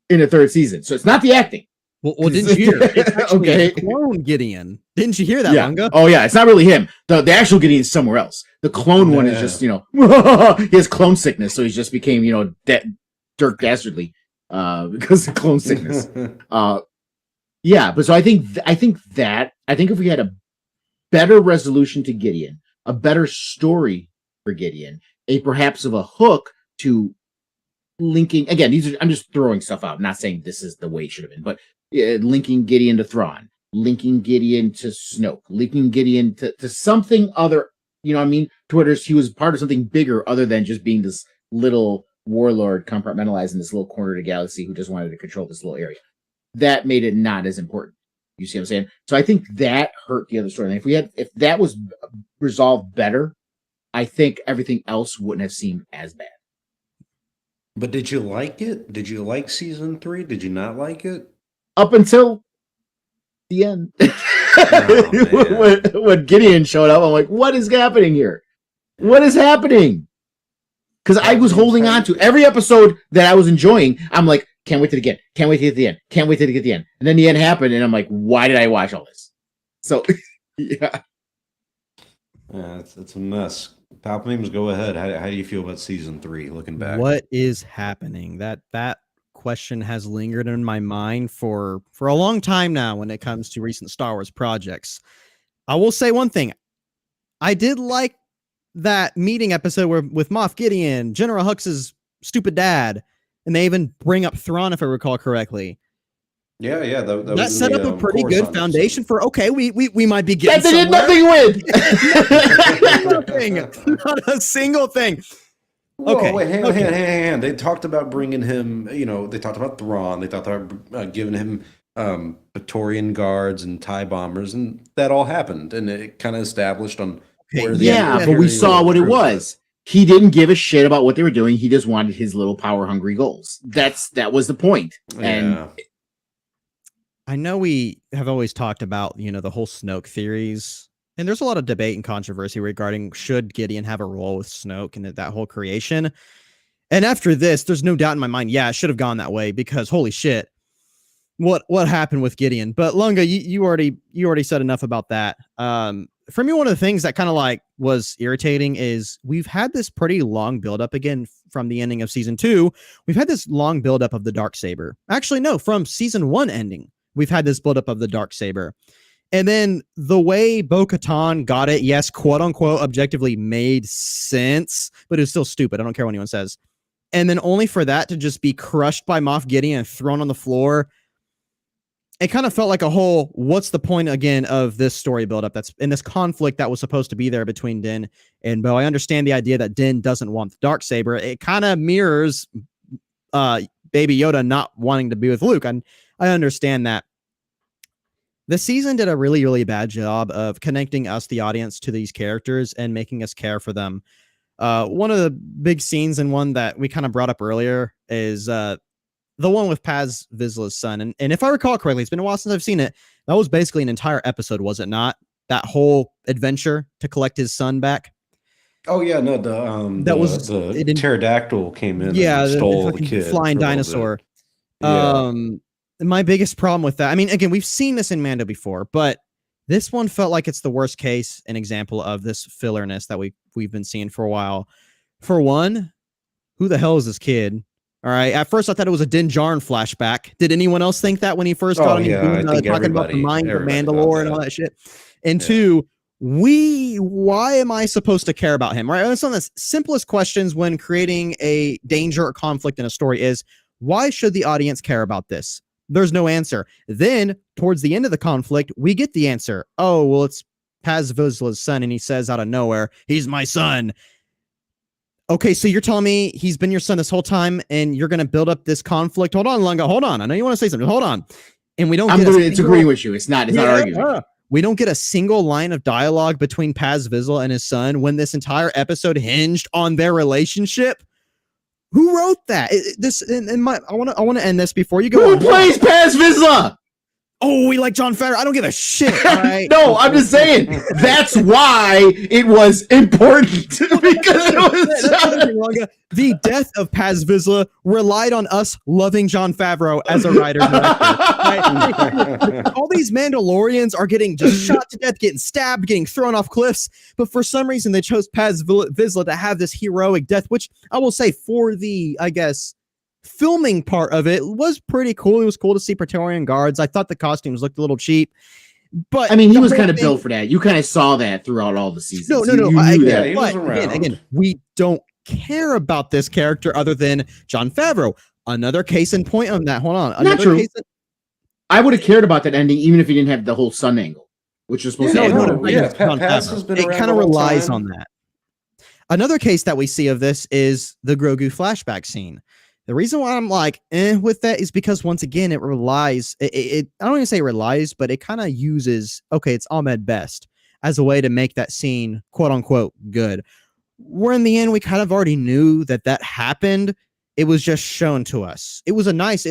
B: in the 3rd season. So it's not the acting.
C: Well, didn't you hear? It's actually
B: Okay.
C: a clone Gideon. Didn't you hear that,
B: Yeah.
C: Lunga?
B: Oh yeah, it's not really him. The actual Gideon is somewhere else. The clone one is just he has clone sickness, so he's just became Dirk Dastardly because of clone sickness. Yeah, but so I think if we had a better resolution to Gideon, a better story for Gideon, a perhaps of a hook to linking again. I'm just throwing stuff out, not saying this is the way it should have been, but linking Gideon to Thrawn, linking Gideon to Snoke, linking Gideon to something other. You know what I mean? To where he was part of something bigger other than just being this little warlord compartmentalized in this little corner of the galaxy who just wanted to control this little area. That made it not as important. You see what I'm saying? So I think that hurt the other story. And if that was resolved better, I think everything else wouldn't have seemed as bad.
A: But did you like it? Did you like season 3? Did you not like it?
B: Up until the end.
A: Oh,
B: when Gideon showed up, I'm like, what is happening here? What is happening? Because I was holding on to every episode that I was enjoying. I'm like, can't wait to get the end. Can't wait to get the end. Can't wait to get the end. And then the end happened, and I'm like, why did I watch all this? So, yeah.
A: Yeah, it's a mess. Palpatine's, go ahead. How do you feel about season 3? Looking back,
C: What is happening? That question has lingered in my mind for a long time now when it comes to recent Star Wars projects. I will say one thing. I did like that meeting episode with Moff Gideon, General Hux's stupid dad, and they even bring up Thrawn, if I recall correctly.
A: Yeah.
C: That set up a pretty good foundation for we might be getting
B: That they did nothing with.
C: Not a single thing.
A: Whoa,
C: Okay.
A: wait, hang on. They talked about bringing him, they talked about Thrawn. They talked about giving him Praetorian guards and TIE bombers, and that all happened. And it kind of established on where the
B: Yeah, but we saw what it was. He didn't give a shit about what they were doing. He just wanted his little power-hungry goals. That was the point. And
C: I know we have always talked about, the whole Snoke theories. And there's a lot of debate and controversy regarding should Gideon have a role with Snoke and that whole creation. And after this, there's no doubt in my mind, yeah, it should have gone that way because holy shit, what happened with Gideon? But Lunga, you already said enough about that. For me, one of the things that kind of was irritating is we've had this pretty long buildup again from the ending of season 2. We've had this long buildup of the Darksaber. Actually, no, from season 1 ending, we've had this buildup of the Darksaber. And then the way Bo-Katan got it, yes, quote unquote, objectively made sense, but it was still stupid. I don't care what anyone says. and then only for that to just be crushed by Moff Gideon and thrown on the floor. It kind of felt like a whole, what's the point again of this story buildup that's in this conflict that was supposed to be there between Din and Bo. I understand the idea that Din doesn't want the Darksaber. It kind of mirrors Baby Yoda not wanting to be with Luke. I understand that. The season did a really, really bad job of connecting us, the audience, to these characters and making us care for them. One of the big scenes, and one that we kind of brought up earlier, is the one with Paz Vizsla's son. And if I recall correctly, it's been a while since I've seen it. That was basically an entire episode, was it not? That whole adventure to collect his son back.
A: Oh yeah, no, the pterodactyl came in and stole the kid.
C: Flying dinosaur.
A: Yeah.
C: My biggest problem with that, I mean, again, we've seen this in Mando before, but this one felt like it's the worst case, an example of this fillerness that we've been seeing for a while. For one, who the hell is this kid? All right. At first, I thought it was a Din Djarin flashback. Did anyone else think that when he first got him? Talking about the mind of Mandalore and all that shit. And two, why am I supposed to care about him? Right. That's one of the simplest questions when creating a danger or conflict in a story is, why should the audience care about this? There's no answer. Then towards the end of the conflict, we get the answer. Oh, well, it's Paz Vizsla's son. And he says out of nowhere, he's my son. Okay, so you're telling me he's been your son this whole time and you're going to build up this conflict? Hold on, Lunga. Hold on. I know you want to say something. Hold on. And we don't
B: it's agreeing with you. It's not arguing.
C: We don't get a single line of dialogue between Paz Vizsla and his son when this entire episode hinged on their relationship. Who wrote that? I want to end this before you go.
B: Who plays Paz Vizsla?
C: Oh, we like Jon Favreau. I don't give a shit. Right?
B: No, I'm just saying that's why it was important because it was
C: the death of Paz Vizsla relied on us loving Jon Favreau as a writer. Right? All these Mandalorians are getting just shot to death, getting stabbed, getting thrown off cliffs, but for some reason they chose Paz Vizsla to have this heroic death, which I will say for the, I guess, filming part of it was pretty cool. It was cool to see Praetorian guards. I thought the costumes looked a little cheap, but
B: I mean, he was kind of built for that. You kind of saw that throughout all the seasons.
C: No.
B: I knew that.
A: He was around.
C: Again, we don't care about this character other than Jon Favreau. Another case in point on that. Hold on.
B: Not true. I would have cared about that ending even if he didn't have the whole sun angle, which was supposed to end.
A: Paz has been
C: it kind of relies on that. Another case that we see of this is the Grogu flashback scene. The reason why I'm like, with that is because once again, it relies, I don't even say relies, but it kind of uses, okay, it's Ahmed Best as a way to make that scene, quote unquote, good. Where in the end, we kind of already knew that happened. It was just shown to us. It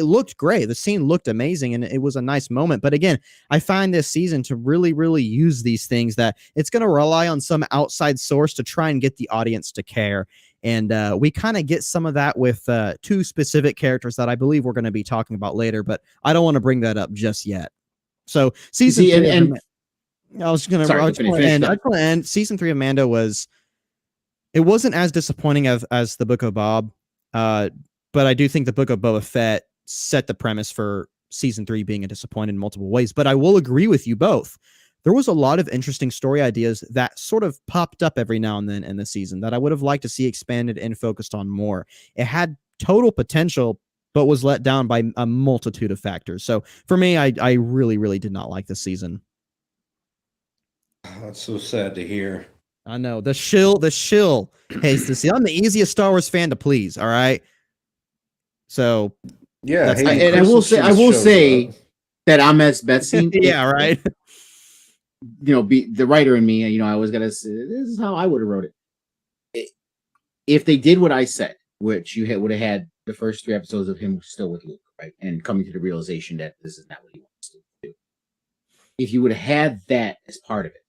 C: looked great. The scene looked amazing and it was a nice moment. But again, I find this season to really, really use these things that it's going to rely on some outside source to try and get the audience to care. And we kind of get some of that with two specific characters that I believe we're going to be talking about later, but I don't want to bring that up just yet. So season three, I was going to end. Season 3 of Mando wasn't as disappointing as the Book of Bob, but I do think the Book of Boba Fett set the premise for season 3 being a disappointment in multiple ways. But I will agree with you both. There was a lot of interesting story ideas that sort of popped up every now and then in the season that I would have liked to see expanded and focused on more. It had total potential, but was let down by a multitude of factors. So for me, I really, really did not like this season.
A: That's so sad to hear.
C: I know the shill hates to see. I'm the easiest Star Wars fan to please. All right. So
A: yeah,
B: and I will say that Ahmed Best scene.
C: Yeah, right.
B: Be the writer in me, I was gonna say this is how I would have wrote it. If they did what I said, which you would have had the first 3 episodes of him still with Luke, right, and coming to the realization that this is not what he wants to do. If you would have had that as part of it,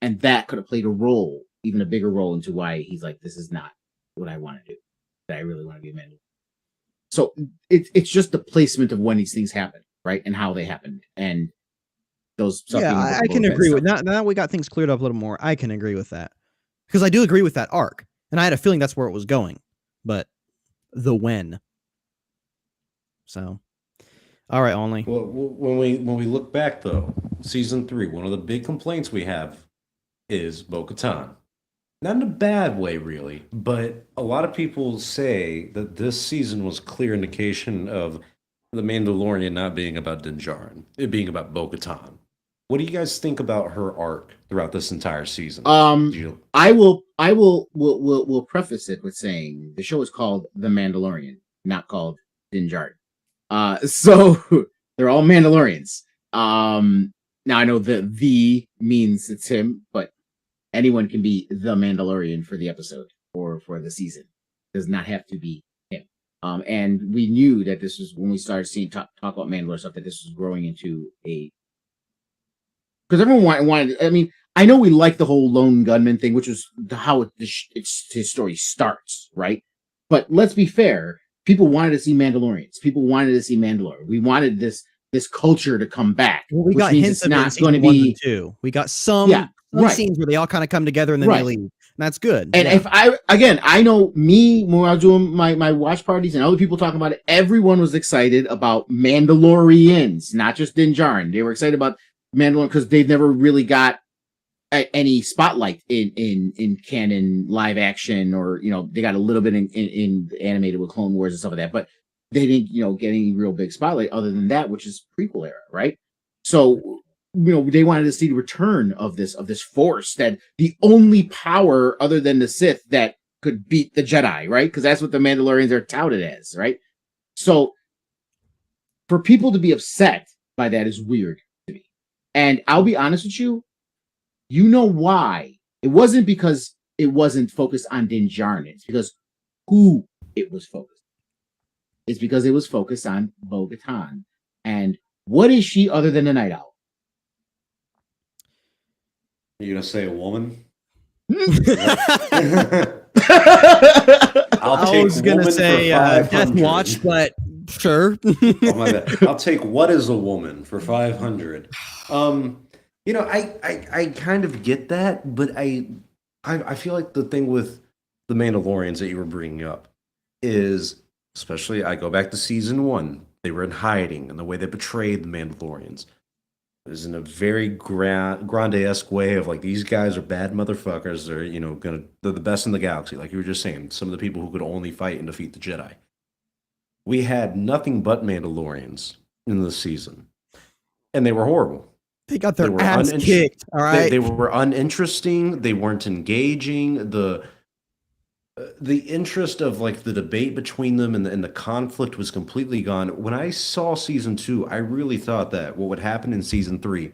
B: and that could have played a role, even a bigger role, into why he's like, this is not what I want to do. That I really want to be a man. So it's just the placement of when these things happen, right, and how they happen, and those.
C: I can agree with that. Now we got things cleared up a little more. I can agree with that because I do agree with that arc, and I had a feeling that's where it was going, but the when. So, all right, only.
A: Well, when we look back though, season 3, one of the big complaints we have is Bo-Katan. Not in a bad way, really, but a lot of people say that this season was clear indication of the Mandalorian not being about Din Djarin, it being about Bo-Katan. What do you guys think about her arc throughout this entire season? Do you,
B: I will preface it with saying the show is called The Mandalorian, not called Din Djarin. So they're all Mandalorians. Now I know the means it's him, but anyone can be the Mandalorian for the episode or for the season. It does not have to be him. And we knew that this was when we started seeing talk about Mandalore stuff, that this was growing into a, because everyone wanted. I mean, I know we like the whole lone gunman thing, which is how his story starts, right? But let's be fair. People wanted to see Mandalorians. People wanted to see Mandalore. We wanted this culture to come back.
C: Well, we got hints of not going to be two. We got some scenes where they all kind of come together and then they leave. And that's good.
B: And if I know me when I was doing my watch parties and other people talking about it, everyone was excited about Mandalorians, not just Din Djarin. They were excited about Mandalorian because they've never really got any spotlight in canon live action, or they got a little bit in animated with Clone Wars and stuff like that, but they didn't get any real big spotlight other than that, which is prequel era, right? So they wanted to see the return of this force, that the only power other than the Sith that could beat the Jedi, right? Because that's what the Mandalorians are touted as, right? So for people to be upset by that is weird to me. And I'll be honest with you, you know why? It wasn't because it wasn't focused on Din Djarin. It's because who it was focused. It's because it was focused on Bo-Katan. And what is she other than a night owl?
A: are you gonna say a woman?
C: I was gonna say Death Watch, but sure.
A: Oh my bad. I'll take what is a woman for 500. I kind of get that, but I feel like the thing with the Mandalorians that you were bringing up is, especially I go back to season 1, they were in hiding, and the way they betrayed the Mandalorians is in a very grande-esque way of like, these guys are bad motherfuckers. They're the best in the galaxy, like you were just saying. Some of the people who could only fight and defeat the Jedi. We had nothing but Mandalorians in this season, and they were horrible.
C: They got their ass kicked. All right,
A: they were uninteresting. They weren't engaging. The interest of like the debate between them and the conflict was completely gone. When I saw season 2, I really thought that what would happen in season 3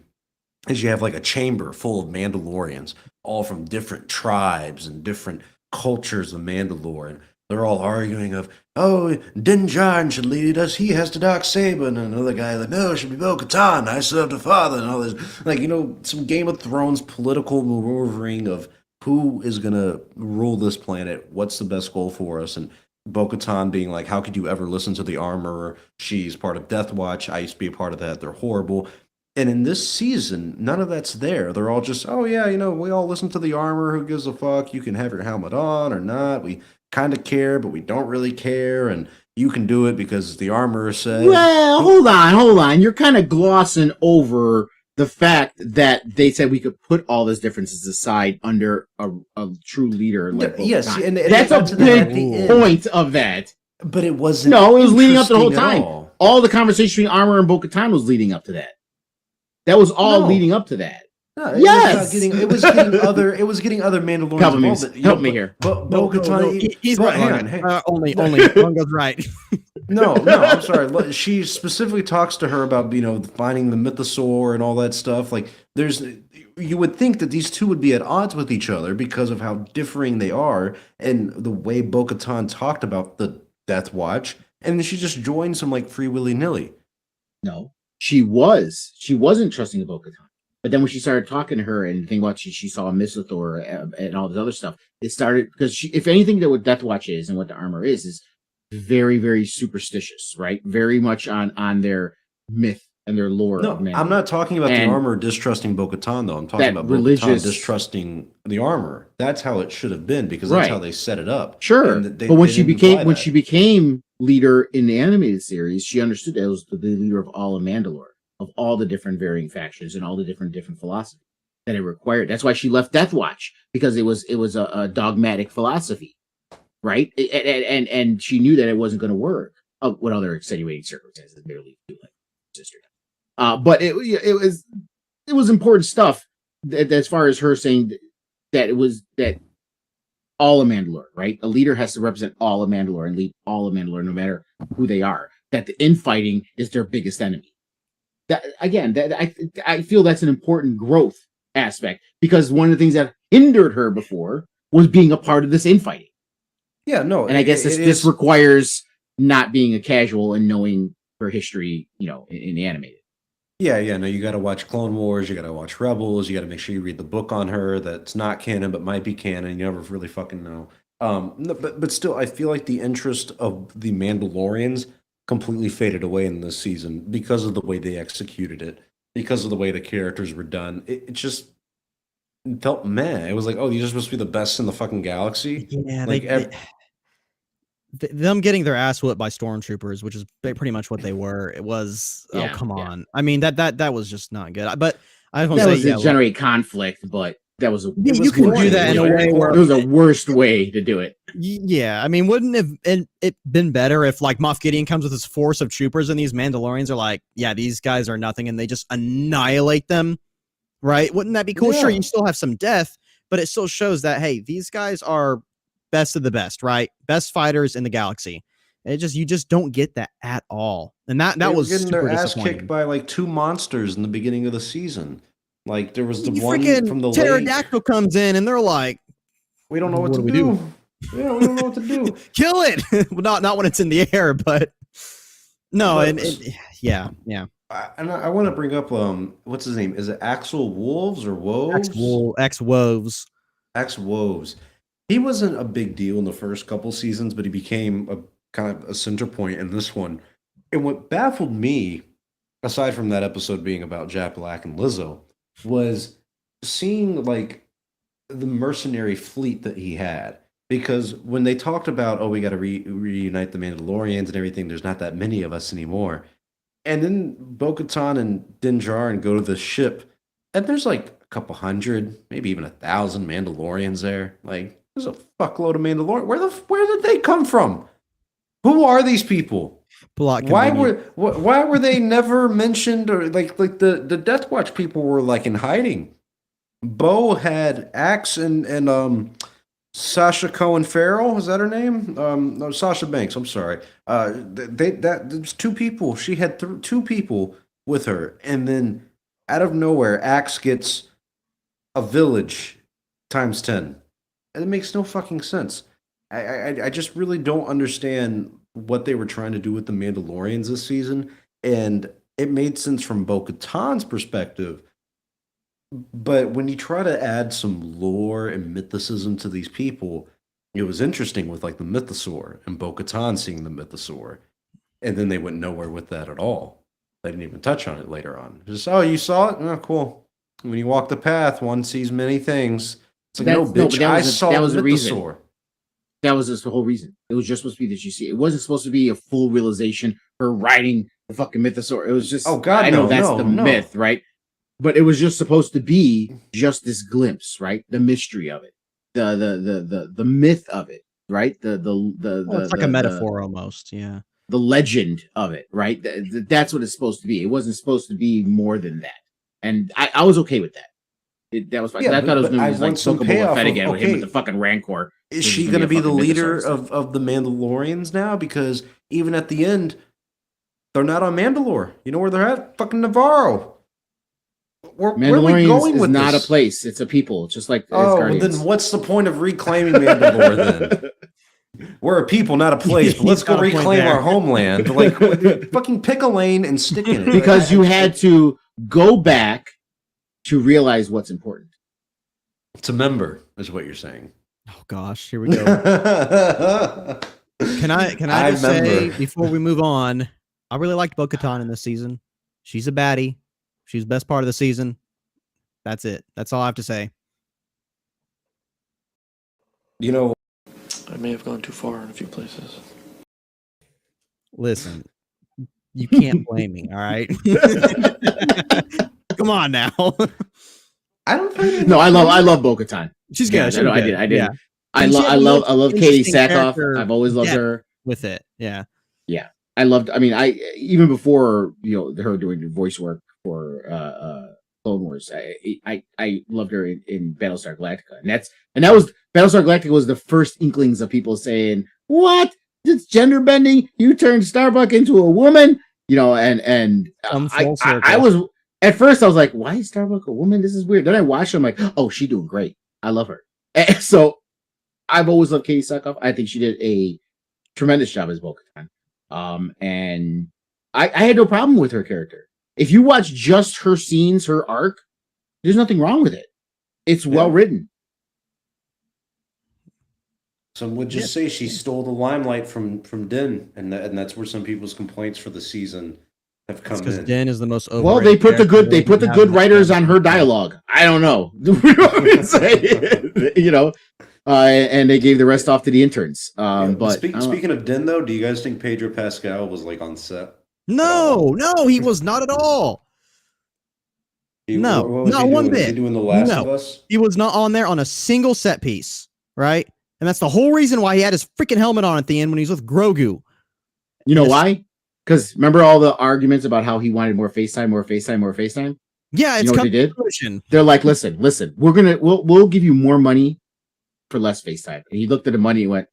A: is you have like a chamber full of Mandalorians, all from different tribes and different cultures of Mandalore, and they're all arguing of, oh, Din Djarin should lead us. He has the Darksaber. And another guy like, no, it should be Bo-Katan. I served a father. And all this. Like, some Game of Thrones political maneuvering of who is going to rule this planet. What's the best goal for us? And Bo-Katan being like, how could you ever listen to the Armorer? She's part of Death Watch. I used to be a part of that. They're horrible. And in this season, none of that's there. They're all just, oh, yeah, we all listen to the Armorer. Who gives a fuck? You can have your helmet on or not. We kind of care, but we don't really care, and you can do it because the Armorer said.
B: Well, hold on. You're kind of glossing over the fact that they said we could put all those differences aside under a true leader. Like
A: yes, and
B: that's a big point of that.
A: But it wasn't.
B: No, it was leading up to the whole time. All the conversation between Armorer and Bo-Katan was leading up to that. That was all leading up to that.
A: No, yes, it was getting other Mandalorians.
B: Help me here.
A: Bo-Katan,
C: he's right. Only one goes right.
A: No, I'm sorry. She specifically talks to her about finding the mythosaur and all that stuff. Like, you would think that these two would be at odds with each other because of how differing they are, and the way Bo-Katan talked about the Death Watch, and then she just joins them like free willy nilly.
B: No, she wasn't trusting Bo-Katan. But then when she started talking to her and thinking about she saw a mythosaur and all this other stuff, it started because if anything that what Death Watch is and what the Armor is very, very superstitious, right? Very much on their myth and their lore.
A: No, I'm not talking about the Armor distrusting Bo-Katan, though. I'm talking about Bo-Katan distrusting the Armor. That's how it should have been, because that's how they set it up.
B: Sure, but when she became leader in the animated series, she understood that it was the leader of all of Mandalore, of all the different varying factions and all the different philosophies. that it required. That's why she left Death Watch, because it was a dogmatic philosophy, right? And she knew that it wasn't going to work. What other extenuating circumstances? Barely do like sister. But it was important stuff as far as her saying that it was that all of Mandalore, right? A leader has to represent all of Mandalore and lead all of Mandalore, no matter who they are. That the infighting is their biggest enemy. That again, I feel that's an important growth aspect, because one of the things that hindered her before was being a part of this infighting.
A: Yeah, no,
B: and I guess this requires not being a casual and knowing her history, in the animated.
A: Yeah, no, you got to watch Clone Wars, you got to watch Rebels, you got to make sure you read the book on her that's not canon but might be canon. You never really fucking know. No, but still, I feel like the interest of the Mandalorians completely faded away in this season because of the way they executed it, because of the way the characters were done. It just felt meh. It was like, oh, these are supposed to be the best in the fucking galaxy.
C: Yeah,
A: like
C: them getting their ass whipped by stormtroopers, which is pretty much what they were. It was come on. I mean that was just not good. But I want to say
B: generate conflict, but that was
C: you can do that in a way where
B: it was the worst way to do it.
C: Yeah, I mean, wouldn't it been better if like Moff Gideon comes with his force of troopers and these Mandalorians are like, yeah, these guys are nothing, and they just annihilate them, right? Wouldn't that be cool? Yeah. Sure, you still have some death, but it still shows that hey, these guys are best of the best, right? Best fighters in the galaxy. You just don't get that at all, and that was
A: getting
C: super
A: their ass kicked by like two monsters in the beginning of the season. Like there was the one from the
C: pterodactyl comes in, and they're like,
A: "We don't know what to do. Yeah, we don't know what to do.
C: Kill it!" Well, not when it's in the air, but no, yeah.
A: And I want to bring up what's his name? Is it Axel Wolves or Woves?
C: X-Woves.
A: X-Woves. He wasn't a big deal in the first couple seasons, but he became a kind of a center point in this one. And what baffled me, aside from that episode being about Jack Black and Lizzo, was seeing like the mercenary fleet that he had. Because when they talked about, oh, we got to reunite the Mandalorians and everything, there's not that many of us anymore. And then Bo-Katan and Din Djarin go to the ship, and there's like a couple hundred, maybe even 1,000 Mandalorians there. Like, there's a fuckload of Mandalorians. Where did they come from? Who are these people? Why were they never mentioned? Or like the Death Watch people were like in hiding. Bo had Axe and Sasha Cohen Farrell, is that her name? No, Sasha Banks. I'm sorry. There's two people. She had two people with her, and then out of nowhere, Axe gets a village times 10. And it makes no fucking sense. I just really don't understand what they were trying to do with the Mandalorians this season, and it made sense from Bo-Katan's perspective. But when you try to add some lore and mythicism to these people, it was interesting with like the Mythosaur and Bo-Katan seeing the Mythosaur. And then they went nowhere with that at all. They didn't even touch on it later on. Just, oh, you saw it? Oh, cool. When you walk the path, one sees many things. It's like, no, bitch, I saw the Mythosaur.
B: That was the whole reason. It was just supposed to be that you see. It wasn't supposed to be a full realization, her riding the fucking Mythosaur. It was just,
A: oh, God,
B: I know that's the myth, right? But it was just supposed to be just this glimpse, right? The mystery of it, the myth of it, right?
C: It's like a metaphor almost, yeah.
B: The legend of it, right? That's what it's supposed to be. It wasn't supposed to be more than that, and I was okay with that. That was fine.
A: Yeah,
B: I thought it was going to be like Book of Boba Fett again with him with the fucking Rancor.
A: Is she going to be the leader of the Mandalorians now? Because even at the end, they're not on Mandalore. You know where they're at? Fucking Navarro. Where are we going with
B: not
A: this?
B: A place. It's a people, just like
A: well, then what's the point of reclaiming Mandalore then? We're a people, not a place. But let's go reclaim our homeland. Like, fucking pick a lane and stick in it.
B: Because you had to go back to realize what's important.
A: To member is what you're saying.
C: Oh gosh, here we go. Can I just say before we move on, I really liked Bo-Katan in this season. She's a baddie. She's the best part of the season. That's it. That's all I have to say.
A: You know,
D: I may have gone too far in a few places.
C: Listen, you can't blame me, all right? Come on now.
A: I don't find it.
B: No, I love Bo-Katan.
C: She's
B: Yeah,
C: good. She's
B: no, I
C: good.
B: did. I did.
C: Yeah.
B: I
C: And she had the most
B: love Katie
C: interesting
B: Sackhoff.
C: character
B: I've always loved
C: depth
B: her.
C: with it. Yeah.
B: Yeah, I loved. I mean, I even before her doing the voice work for Clone Wars. I loved her in Battlestar Galactica, and that was Battlestar Galactica was the first inklings of people saying, "What? It's gender bending? You turned Starbuck into a woman?" And
C: Come
B: I
C: full circle.
B: was at first I was like, "Why is Starbuck a woman? This is weird." Then I watched her, I'm like, "Oh, she's doing great. I love her." And so I've always loved Katie Sackhoff. I think she did a tremendous job as Bo-Katan. And I had no problem with her character. If you watch just her scenes, her arc, there's nothing wrong with it. It's well written.
A: Some would just say she stole the limelight from Din, and that's where some people's complaints for the season have come
C: Because
A: in.
C: Din is the most
B: Well, they put the good writers on her dialogue. I don't know. And they gave the rest off to the interns. But
A: Speaking of Din, though, do you guys think Pedro Pascal was like on set?
C: No, he was not at all.
A: What was
C: not
A: he
C: one
A: doing? Was
C: bit.
A: he doing The Last of Us?
C: He was not on there on a single set piece, right? And that's the whole reason why he had his freaking helmet on at the end when he was with Grogu.
B: You know why? Because remember all the arguments about how he wanted more FaceTime.
C: Yeah, it's
B: what they did? They're like, listen, we'll give you more money for less FaceTime. And he looked at the money and went,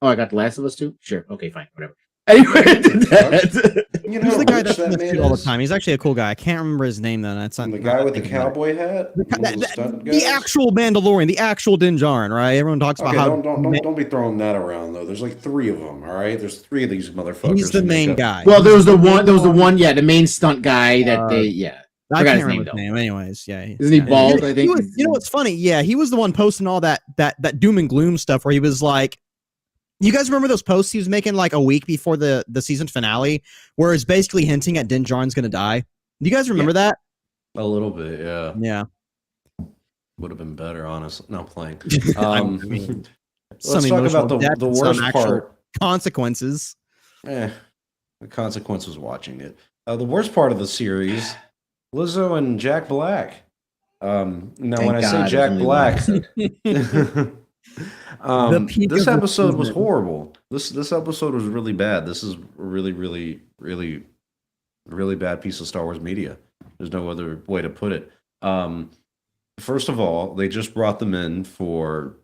B: "Oh, I got The Last of Us too? Sure, okay, fine, whatever." Anyway, I did that.
C: He's the guy that's in the suit all the time. He's actually a cool guy. I can't remember his name though. That's not
A: the guy with the cowboy hat.
C: The actual Mandalorian, the actual Din Djarin, right? Everyone talks about how.
A: Don't be throwing that around though. There's like 3 of them. All right, there's 3 of these motherfuckers.
C: He's the main guy.
B: Well, there was the one, yeah, the main stunt guy that
C: I can't remember his name. Anyways, yeah.
B: Isn't he bald? I think.
C: You know what's funny? Yeah, he was the one posting all that doom and gloom stuff where he was like, you guys remember those posts he was making like a week before the season finale, where it's basically hinting at Din Djarin's gonna die? Do you guys remember that?
A: A little bit, yeah.
C: Yeah.
A: Would have been better, honestly. No, playing.
C: Let's
A: talk about the worst part.
C: Consequences.
A: The consequence was watching it. The worst part of the series, Lizzo and Jack Black. Now, when I say Jack Black, this episode was horrible. This episode was really bad. This is a really, really, really, really bad piece of Star Wars media. There's no other way to put it. First of all, they just brought them in for,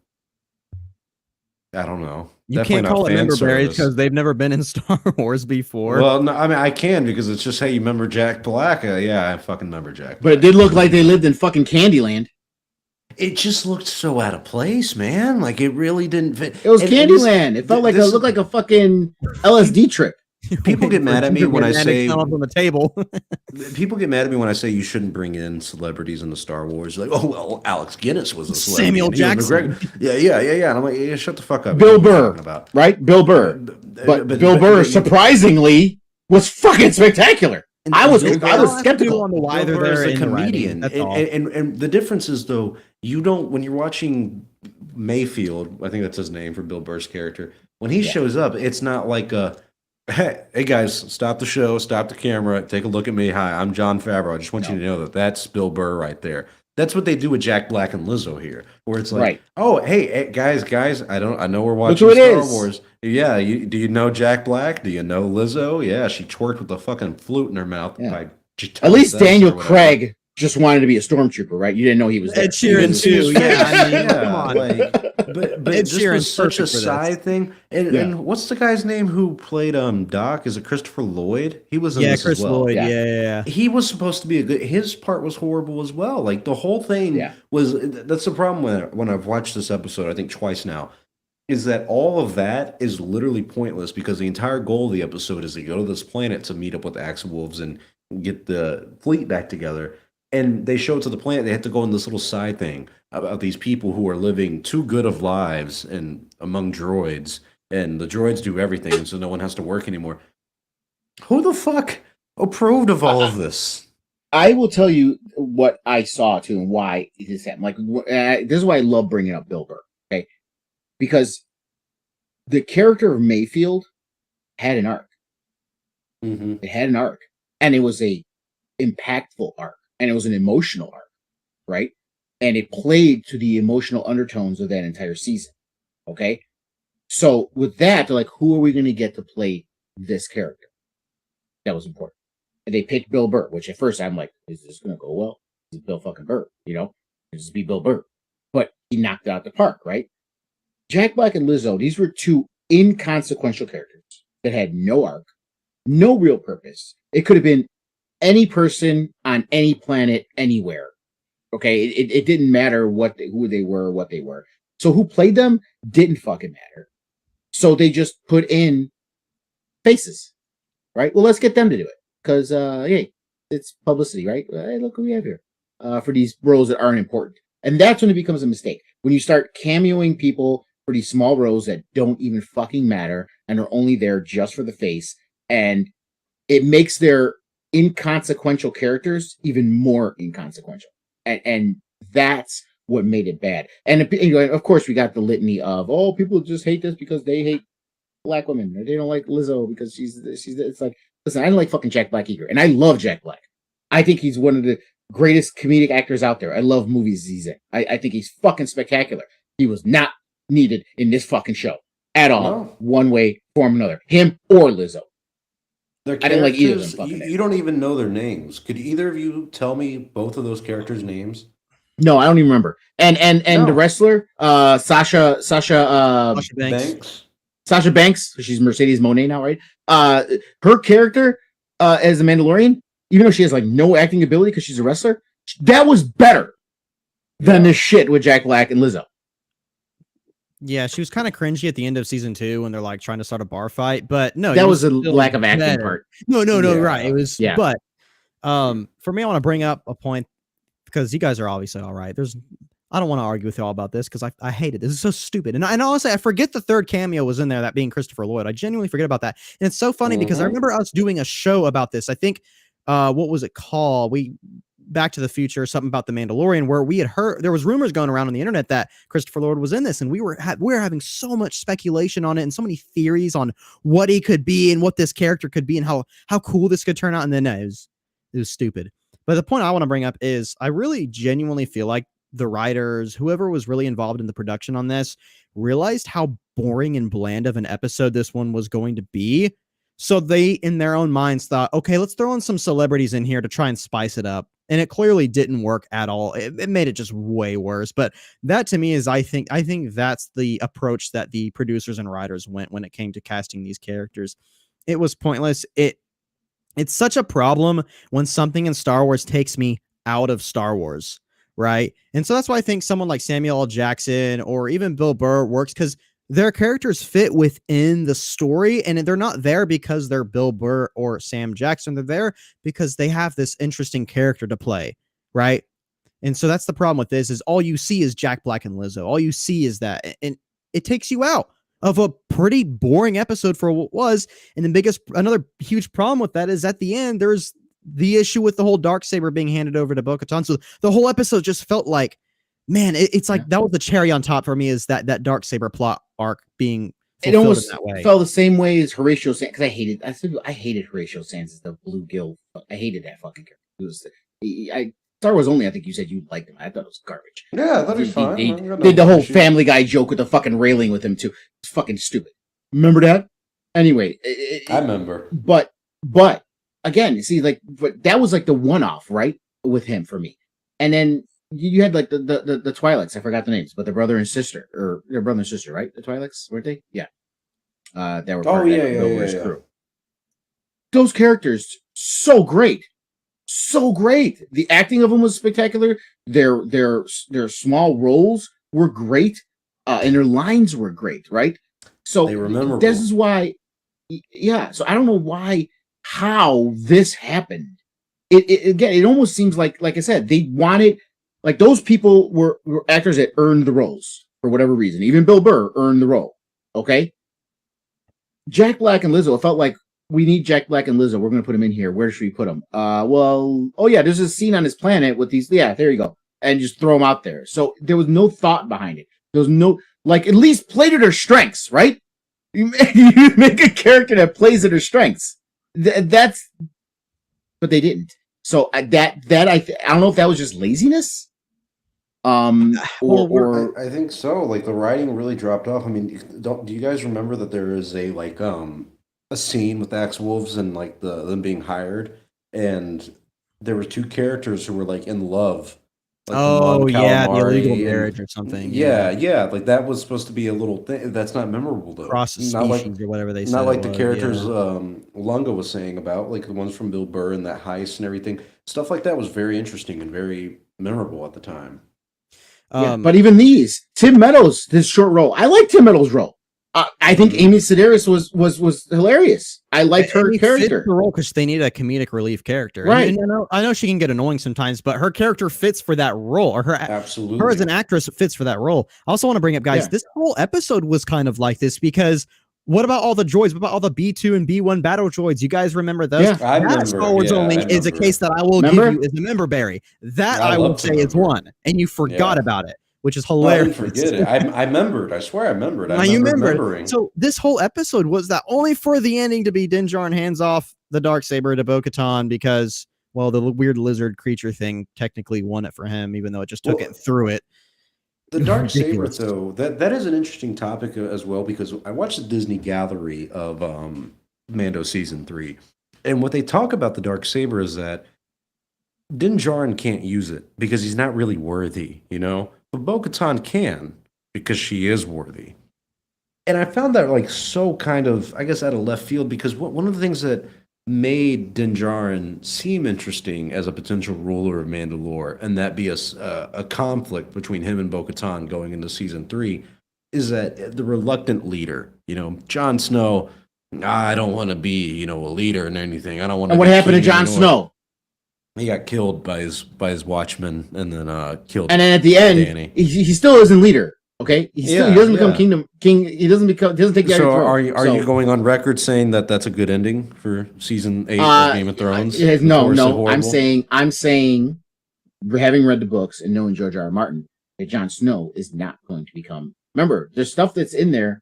A: I don't know.
C: You can't call it member berries because they've never been in Star Wars before.
A: Well, no, I mean, I can because it's just, hey, you remember Jack Black? Yeah, I fucking remember Jack Black.
B: But it did look like they lived in fucking Candyland.
A: It just looked so out of place, man. Like, it really didn't fit.
B: It was Candyland. It felt like it looked like a fucking LSD trip.
A: People get mad at me when I say
C: up on the table.
A: People get mad at me when I say you shouldn't bring in celebrities into Star Wars. Like, oh well, Alex Guinness was a celebrity.
C: Samuel Jackson.
A: Yeah. And I'm like, yeah, shut the fuck up.
B: Bill Burr, right? Bill Burr. But Bill Burr, surprisingly, was fucking spectacular. I was skeptical
C: on the why
A: Bill
C: they're
A: Burr is
C: there
A: a comedian, and the difference is though you don't when you're watching Mayfield. I think that's his name for Bill Burr's character. When he shows up, it's not like a hey guys, stop the show, stop the camera, take a look at me. Hi, I'm Jon Favreau. I just want you to know that that's Bill Burr right there. That's what they do with Jack Black and Lizzo here, where it's like, oh, hey, guys, I know we're watching Star Wars. Yeah, do you know Jack Black? Do you know Lizzo? Yeah, she twerked with a fucking flute in her mouth.
B: At least Daniel Craig just wanted to be a stormtrooper, right? You didn't know he was there.
C: Ed Sheeran too. Yeah, I mean, come on.
A: But this was such a side thing. And what's the guy's name who played Doc? Is it Christopher Lloyd? He was in this
C: Chris
A: as well.
C: Lloyd. Yeah.
A: He was supposed to be a good. His part was horrible as well. Like the whole thing was. That's the problem when I've watched this episode. I think twice now. Is that all of that is literally pointless because the entire goal of the episode is to go to this planet to meet up with the Axe Wolves and get the fleet back together. And they show it to the planet. They have to go on this little side thing about these people who are living too good of lives and among droids, and the droids do everything, and so no one has to work anymore. Who the fuck approved of all of this?
B: I will tell you what I saw too, and why this happened. Like this is why I love bringing up Bill Burr, okay? Because the character of Mayfield had an arc. Mm-hmm. It had an arc, and it was a impactful arc. And it was an emotional arc. right? And it played to the emotional undertones of that entire season. Okay. So with that, they're like, who are we going to get to play this character? That was important. And they picked Bill Burr, which at first I'm like, is this going to go well? This is Bill fucking Burr, Just be Bill Burr. But he knocked it out the park, right? Jack Black and Lizzo, these were two inconsequential characters that had no arc, no real purpose. It could have been any person on any planet, anywhere. Okay, it didn't matter who they were, what they were. So who played them didn't fucking matter. So they just put in faces, right? Well, let's get them to do it because, hey, it's publicity, right? Hey, look who we have here for these roles that aren't important, and that's when it becomes a mistake when you start cameoing people for these small roles that don't even fucking matter and are only there just for the face, and it makes their inconsequential characters even more inconsequential. And that's what made it bad. And of course, we got the litany of, oh, people just hate this because they hate black women. Or they don't like Lizzo because she's. It's like, listen, I don't like fucking Jack Black either, and I love Jack Black. I think he's one of the greatest comedic actors out there. I love movies he's in. I think he's fucking spectacular. He was not needed in this fucking show at all,
A: No.
B: one way, form another. Him or Lizzo.
A: Their
B: I didn't like either of them.
A: characters,
B: Fucking
A: you don't even know their names. Could either of you tell me both of those characters' names?
B: No, I don't even remember. And
A: No.
B: the wrestler, Sasha
A: Banks?
B: Sasha Banks, she's Mercedes Moné now, right? Her character as the Mandalorian, even though she has like no acting ability because she's a wrestler, that was better than the shit with Jack Black and Lizzo.
C: Yeah, she was kind of cringy at the end of season 2 when they're like trying to start a bar fight, but no,
B: That
C: it
B: was a
C: still
B: lack of acting
C: better.
B: part.
C: No,
A: Yeah.
C: right. It was,
B: Yeah.
C: but for me, I want to bring up a point because you guys are obviously all right. I don't want to argue with you all about this because I hate it. This is so stupid. And honestly, I forget the third cameo was in there, that being Christopher Lloyd. I genuinely forget about that. And it's so funny because I remember us doing a show about this. I think, what was it called? Back to the Future, something about the Mandalorian, where we had heard there was rumors going around on the internet that Christopher Lloyd was in this, and we were having so much speculation on it and so many theories on what he could be and what this character could be and how cool this could turn out. And then it was stupid. But the point I want to bring up is I really genuinely feel like the writers, whoever was really involved in the production on this, realized how boring and bland of an episode this one was going to be. So they, in their own minds, thought, okay, let's throw in some celebrities in here to try and spice it up. And it clearly didn't work at all. It made it just way worse. But that to me is, I think that's the approach that the producers and writers went when it came to casting these characters. It was pointless. It's such a problem when something in Star Wars takes me out of Star Wars, right? And so that's why I think someone like Samuel L. Jackson or even Bill Burr works, because their characters fit within the story, and they're not there because they're Bill Burr or Sam Jackson. They're there because they have this interesting character to play, right? And so that's the problem with this, is all you see is Jack Black and Lizzo. All you see is that, and it takes you out of a pretty boring episode for what it was. And another huge problem with that is at the end, there's the issue with the whole Darksaber being handed over to Bo-Katan. So the whole episode just felt like, man, it's like that was the cherry on top for me, is that Darksaber plot arc being
B: It almost
C: that way.
B: felt the same way as Horatio Sands, because I hated Horatio Sands as the bluegill. I hated that fucking character. It was Star Wars only. I think you said you liked him. I thought it was garbage.
A: Yeah, that'd be fine.
B: They did the whole Family Guy joke with the fucking railing with him too. It's fucking stupid. Remember that? Anyway,
A: I remember.
B: But again, see, like, but that was like the one-off, right, with him for me. And then you had like the Twi'leks. I forgot the names, but the brother and sister, or their brother and sister, right? The Twi'leks, weren't they? Yeah. That were part of that Bill Burr's crew. Those characters, so great. So great. The acting of them was spectacular. Their small roles were great. And their lines were great, right? So
A: They were memorable.
B: this is why, yeah. So I don't know how this happened. It almost seems like I said, they wanted, like, those people were actors that earned the roles for whatever reason. Even Bill Burr earned the role. Okay. Jack Black and Lizzo, it felt like, we need Jack Black and Lizzo. We're going to put them in here. Where should we put them? There's a scene on this planet with these. Yeah, there you go. And just throw them out there. So there was no thought behind it. There was no, like, at least play to their strengths, right? You make a character that plays to their strengths. But they didn't. So I don't know if that was just laziness Or
A: I think so. Like the writing really dropped off. I mean, do you guys remember that there is a scene with Axe Wolves and like them being hired, and there were two characters who were like in love, like the Mon
C: Oh yeah, the illegal
A: Calamari
C: marriage
A: and
C: or something.
A: yeah, like that was supposed to be a little thing. That's not memorable though.
C: Cross
A: Not like
C: species or whatever they
A: not
C: said.
A: like
C: it
A: the
C: was,
A: characters
C: yeah.
A: Lunga was saying about, like the ones from Bill Burr and that heist and everything. Stuff like that was very interesting and very memorable at the time.
B: yeah, but even these Tim Meadows, this short role, I like Tim Meadows' role. I think Amy Sedaris was hilarious. I liked her
C: Amy
B: character.
C: fits the role because they need a comedic relief character,
B: Right.
C: And I know she can get annoying sometimes, but her character fits for that role, or her
A: Absolutely.
C: as an actress fits for that role. I also want to bring up, guys,
B: Yeah.
C: this whole episode was kind of like this because what about all the droids? What about all the B2 and B1 battle droids? You guys remember those?
B: Yeah.
A: I
C: That
A: remember,
C: Star Wars
A: yeah,
C: only
A: I
C: is a
A: remember.
C: case that I will
B: Remember?
C: give you as a member berry. That
A: I
C: I will
A: love to
C: say is
A: remember.
C: one, and you forgot
A: Yeah.
C: about it, which is
A: Oh, I
C: hilarious.
A: didn't forget it. I remembered. I swear I remembered.
C: Now
A: I
C: you
A: remember
C: remember.
A: remembering.
C: So this whole episode was that only for the ending to be Din Djarin hands off the Darksaber to Bo-Katan because, well, the weird lizard creature thing technically won it for him, even though it just took
A: Well,
C: it and threw it.
A: The Darksaber,
C: Ridiculous.
A: though, that is an interesting topic as well, because I watched the Disney Gallery of Mando Season 3. And what they talk about the Darksaber is that Din Djarin can't use it because he's not really worthy, you know? But Bo-Katan can because she is worthy. And I found that like so kind of, I guess, out of left field, because one of the things that made Din Djarin seem interesting as a potential ruler of Mandalore, and that be a conflict between him and Bo-Katan going into Season 3, is that the reluctant leader, you know, Jon Snow, I don't want to be, you know, a leader and anything. I don't want to.
B: And what happened to Jon Snow?
A: He got killed by his watchmen, and then killed.
B: And then at the end,
A: Danny.
B: he still isn't leader. Okay, he doesn't become king. He doesn't take the
A: So
B: throne.
A: are you going on record saying that that's a good ending for Season 8 of Game of Thrones?
B: No.
A: Before so
B: I'm saying, having read the books and knowing George R. R. Martin, that Jon Snow is not going to become. Remember, there's stuff that's in there.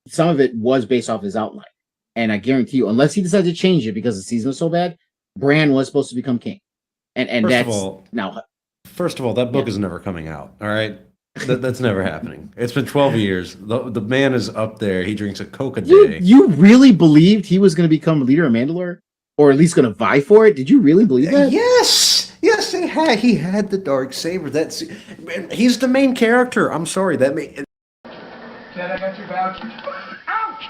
B: Some of it was based off his outline, and I guarantee you, unless he decides to change it because the season was so bad, Bran was supposed to become king, and
A: First
B: that's
A: of all,
B: now.
A: First of all, that book is never coming out. All right, that's never happening. It's been 12 years. The man is up there. He drinks a Coke a day.
B: You really believed he was going to become leader of Mandalore, or at least going to vie for it? Did you really believe that?
A: Yes, he had the Darksaber. He's the main character. I'm sorry, that made.
E: Dad, I got your voucher. Ouch!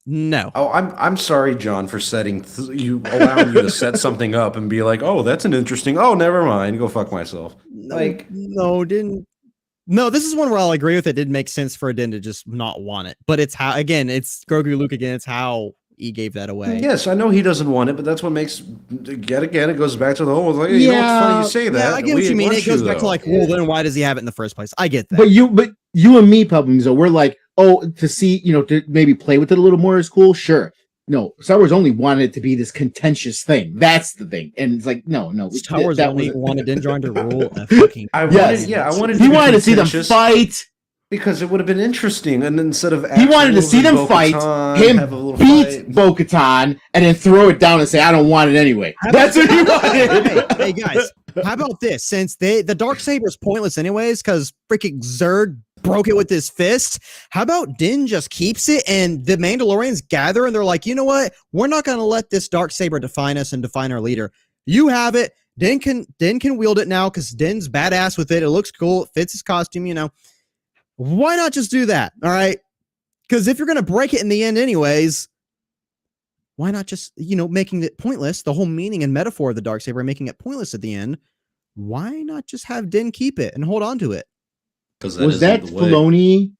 C: No.
A: Oh, I'm sorry, John, for allowing you to set something up and be like, oh, that's an interesting. Oh, never mind. Go fuck myself. Like,
C: No, this is one where I'll agree with it. It did make sense for Din to just not want it. But it's how, again, it's Grogu Luke again. It's how he gave that away.
A: yes, I know he doesn't want it, but that's what makes yet again. It goes back to the whole like, hey, you know, it's funny you say that.
C: Yeah, I get what you mean. It goes back to like,
A: well,
C: well, then why does he have it in the first place? I get that.
B: But you and me, Pablo, we're like, oh, to see, to maybe play with it a little more is cool. Sure. No, Star Wars only wanted it to be this contentious thing. That's the thing. And it's like, no.
C: Star Wars only wanted Din Djarin to rule a fucking.
A: I
B: Yes.
A: wanted.
B: He
A: to be
B: wanted to see them
A: contentious
B: fight.
A: because it would have been interesting. And instead of
B: He wanted to see them fight, him beat Bo-Katan, and then throw it down and say, I don't want it anyway. That's what he wanted.
C: Hey guys, how about this? Since the Darksaber is pointless anyways, because freaking Zerd broke it with his fist. How about Din just keeps it and the Mandalorians gather and they're like, you know what? We're not going to let this Darksaber define us and define our leader. You have it. Din can wield it now because Din's badass with it. It looks cool. It fits his costume, Why not just do that? All right. Because if you're going to break it in the end anyways, why not just, making it pointless, the whole meaning and metaphor of the Darksaber, making it pointless at the end. Why not just have Din keep it and hold on to it?
B: Was that Filoni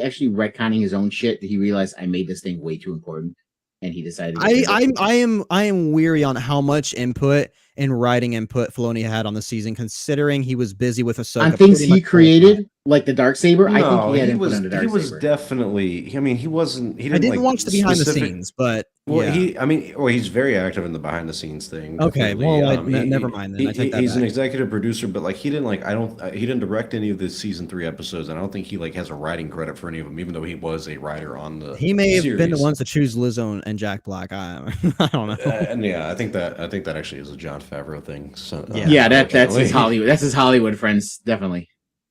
B: actually retconning his own shit? That he realized I made this thing way too important, and he decided.
C: I am weary on how much input and writing input Filoni had on the season, considering he was busy with Ahsoka.
B: On things he created. like the Darksaber. I think he had input
A: was
B: on the Darksaber.
A: he was definitely. I mean, he wasn't. He
C: I
A: didn't
C: didn't
A: like
C: watch the behind the
A: specific-
C: scenes, but
A: Well,
C: yeah.
A: he's very active in the behind the scenes thing.
C: Okay,
A: definitely.
C: well, never mind then. I take that
A: He's an
C: back.
A: executive producer, but like he didn't like. I don't. He didn't direct any of the season 3 episodes, and I don't think he like has a writing credit for any of them, even though he was a writer on the.
C: He may have been the
A: series.
C: ones to choose Lizzo and Jack Black. I don't know.
A: And yeah, I think that actually is a Jon Favreau thing. So
B: Yeah, that's his
A: unfortunately.
B: Hollywood. That's his Hollywood friends, definitely.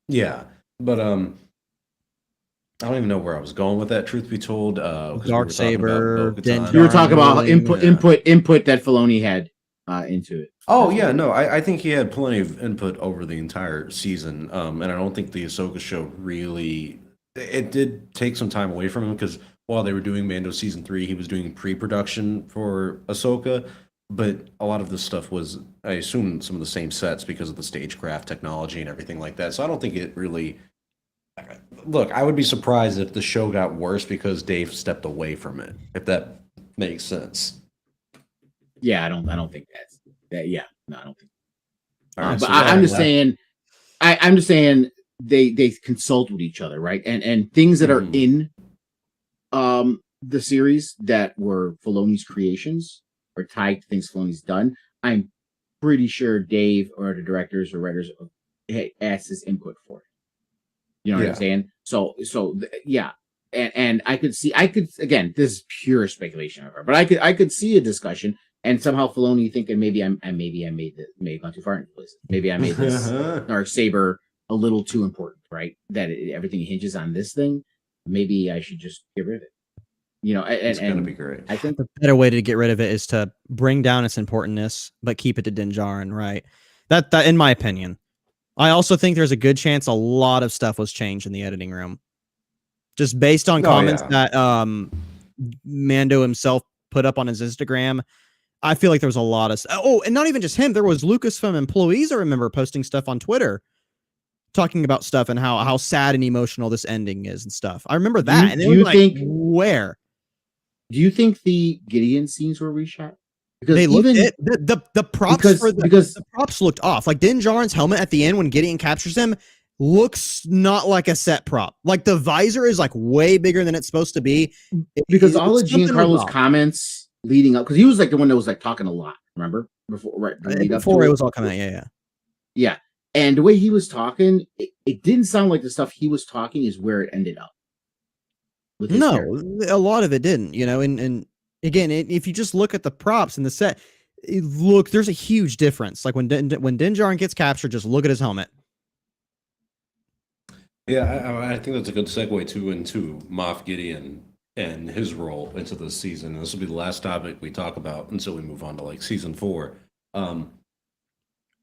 A: Yeah, but I don't even know where I was going with that. Truth be told, 'cause we were talking about
C: Darksaber,
A: Bo-Katan.
C: Din
B: You were talking about
C: Yeah.
B: input that Filoni had into it.
A: Oh yeah, no, I think he had plenty of input over the entire season, and I don't think the Ahsoka show really. It did take some time away from him because while they were doing Mando season 3, he was doing pre-production for Ahsoka, but a lot of this stuff was, I assume, some of the same sets because of the stagecraft technology and everything like that. So I don't think it really. Look, I would be surprised if the show got worse because Dave stepped away from it. If that makes sense.
B: Yeah, I don't think that's that. Yeah, no, I don't think.
A: All right,
B: But
A: so
B: I'm just
A: left-
B: saying, I'm just saying they consult with each other, right? And things that are
A: Mhm.
B: in the series that were Filoni's creations or tied to things Filoni's done. I'm pretty sure Dave or the directors or writers asked his input for it. You know what
A: Yeah.
B: I'm saying? Yeah. And I could again, this is pure speculation, but I could see a discussion and somehow Filoni thinking maybe I made gone too far into this. Maybe I made this Darksaber a little too important, right? That everything hinges on this thing. Maybe I should just get rid of it. You know,
A: It's
B: and
A: gonna be great.
B: I think
C: The better way to get rid of it is to bring down its importance, but keep it to Din Djarin, right? That in my opinion. I also think there's a good chance a lot of stuff was changed in the editing room. Just based on
A: Oh,
C: comments
A: yeah.
C: that Mando himself put up on his Instagram. I feel like there was a lot of and not even just him. There was Lucasfilm employees I remember posting stuff on Twitter talking about stuff and how sad and emotional this ending is and stuff. I remember that. And
B: do
C: it was
B: you
C: like,
B: think
C: where?
B: do you think the Gideon scenes were reshot? Because
C: They looked
B: even
C: it the props
B: because
C: for the
B: because
C: props looked off. Like Din Djarin's helmet at the end when Gideon captures him looks not like a set prop. Like the visor is like way bigger than it's supposed to be.
B: because all of
C: something was
B: Giancarlo's
C: off.
B: comments leading up, because he was like the one that was like talking a lot. Remember
C: Before it was all coming out,
B: yeah. And the way he was talking, it didn't sound like the stuff he was talking is where it ended up. With his character.
C: No, a lot of it didn't, you know, and again, if you just look at the props and the set, there's a huge difference. Like when Din Djarin gets captured, just look at his helmet.
A: Yeah, I think that's a good segue too into Moff Gideon and his role into this season. And this will be the last topic we talk about until we move on to like season 4.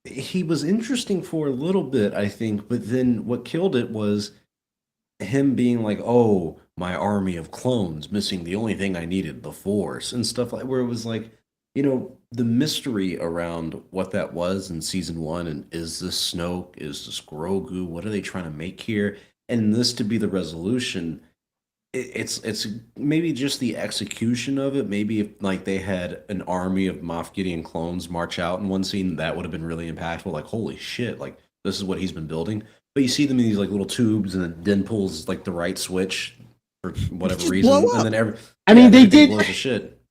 A: He was interesting for a little bit, I think, but then what killed it was him being like, "Oh, my army of clones missing the only thing I needed, the Force," and stuff like where it was like, you know, the mystery around what that was in season 1 and is this Snoke, is this Grogu, what are they trying to make here? And this to be the resolution, it's maybe just the execution of it. Maybe if like they had an army of Moff Gideon clones march out in one scene, that would have been really impactful. Like, holy shit, like this is what he's been building. But you see them in these like little tubes, and then Din pulls like the right switch for whatever
C: Just
A: reason,
C: blow up.
A: and then
B: I mean, they
A: everything
B: did.
A: blows to shit.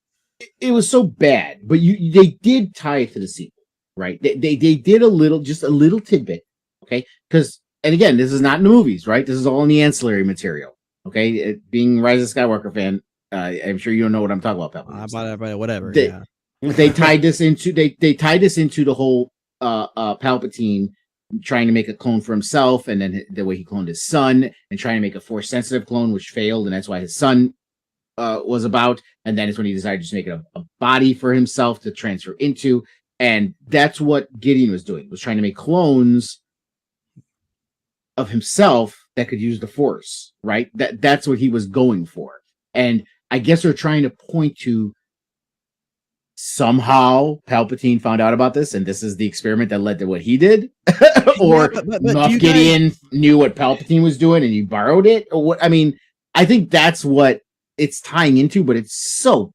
B: It was so bad, but they did tie it to the sequel, right? They did just a little tidbit, okay? Because and again, this is not in the movies, right? This is all in the ancillary material, okay? Being Rise of Skywalker fan, I'm sure you don't know what I'm talking about, Palpatine.
C: Whatever.
B: They tied this into the whole Palpatine trying to make a clone for himself, and then the way he cloned his son, and trying to make a Force sensitive clone, which failed, and that's why his son was about. And then it's when he decided to just make a body for himself to transfer into, and that's what Gideon was doing, was trying to make clones of himself that could use the Force, right? That's what he was going for. And I guess they're trying to point to somehow Palpatine found out about this, and this is the experiment that led to what he did, or
C: but
B: Moff Gideon knew what Palpatine was doing and he borrowed it, or what? I mean, I think that's what it's tying into, but it's so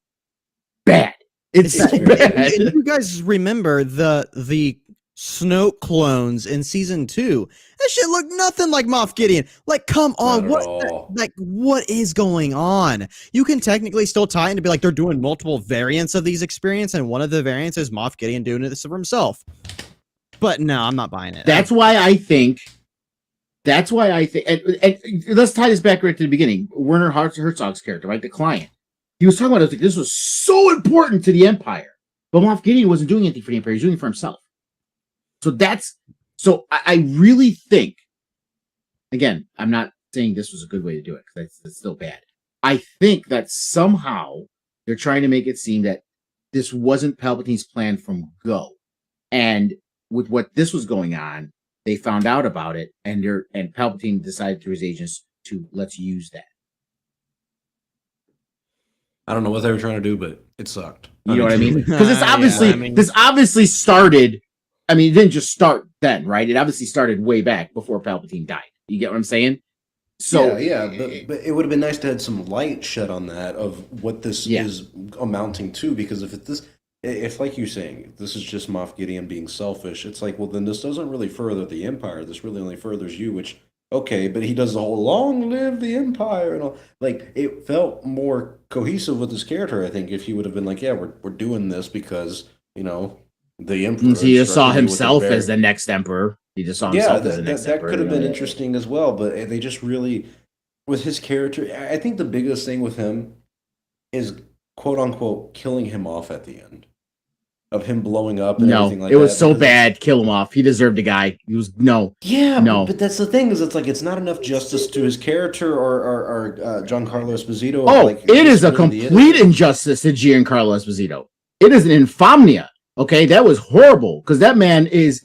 B: bad. It's so bad.
C: You guys remember the Snoke clones in season 2. That shit looked nothing like Moff Gideon. Like, come on,
A: Not at all.
C: what is going on? You can technically still tie in to be like they're doing multiple variants of these experiences, and one of the variants is Moff Gideon doing this for himself. But no, I'm not buying it.
B: That's why I think. And let's tie this back right to the beginning. Werner Herzog's character, right, the client. He was talking about it, like, this was so important to the Empire, but Moff Gideon wasn't doing anything for the Empire; he was doing it for himself. So I really think. Again, I'm not saying this was a good way to do it because it's still bad. I think that somehow they're trying to make it seem that this wasn't Palpatine's plan from go, and with what this was going on, they found out about it, and Palpatine decided through his agents to let's use that.
A: I don't know what they were trying to do, but it sucked.
B: You know what I mean? Because it's
C: Yeah,
B: obviously
C: I mean-
B: this obviously started. I mean, it didn't just start then, right? It obviously started way back before Palpatine died. You get what I'm saying? So
A: yeah, but it would have been nice to have some light shed on that of what this is amounting to. Because if like you're saying, this is just Moff Gideon being selfish, it's like, well, then this doesn't really further the Empire. This really only furthers you. Which, okay, but he does the whole "long live the Empire" and all. Like, it felt more cohesive with his character. I think if he would have been like, yeah, we're doing this because the Emperor.
B: he just saw
A: instructed me with
B: himself
A: bear.
B: as the next emperor. He just saw himself as the next
A: that
B: emperor.
A: could have been
B: you know?
A: interesting as well, but they just really, with his character, I think the biggest thing with him is quote unquote killing him off at the end of him blowing up and everything like that.
B: It was so
A: because
B: bad. Kill him off. He deserved a guy. He was
A: yeah,
B: no.
A: but that's the thing is it's like it's not enough justice to his character or Giancarlo Esposito.
B: Oh,
A: like,
B: it is a
A: really the
B: complete injustice to Giancarlo Esposito. It is an infamia. Okay, that was horrible because that man is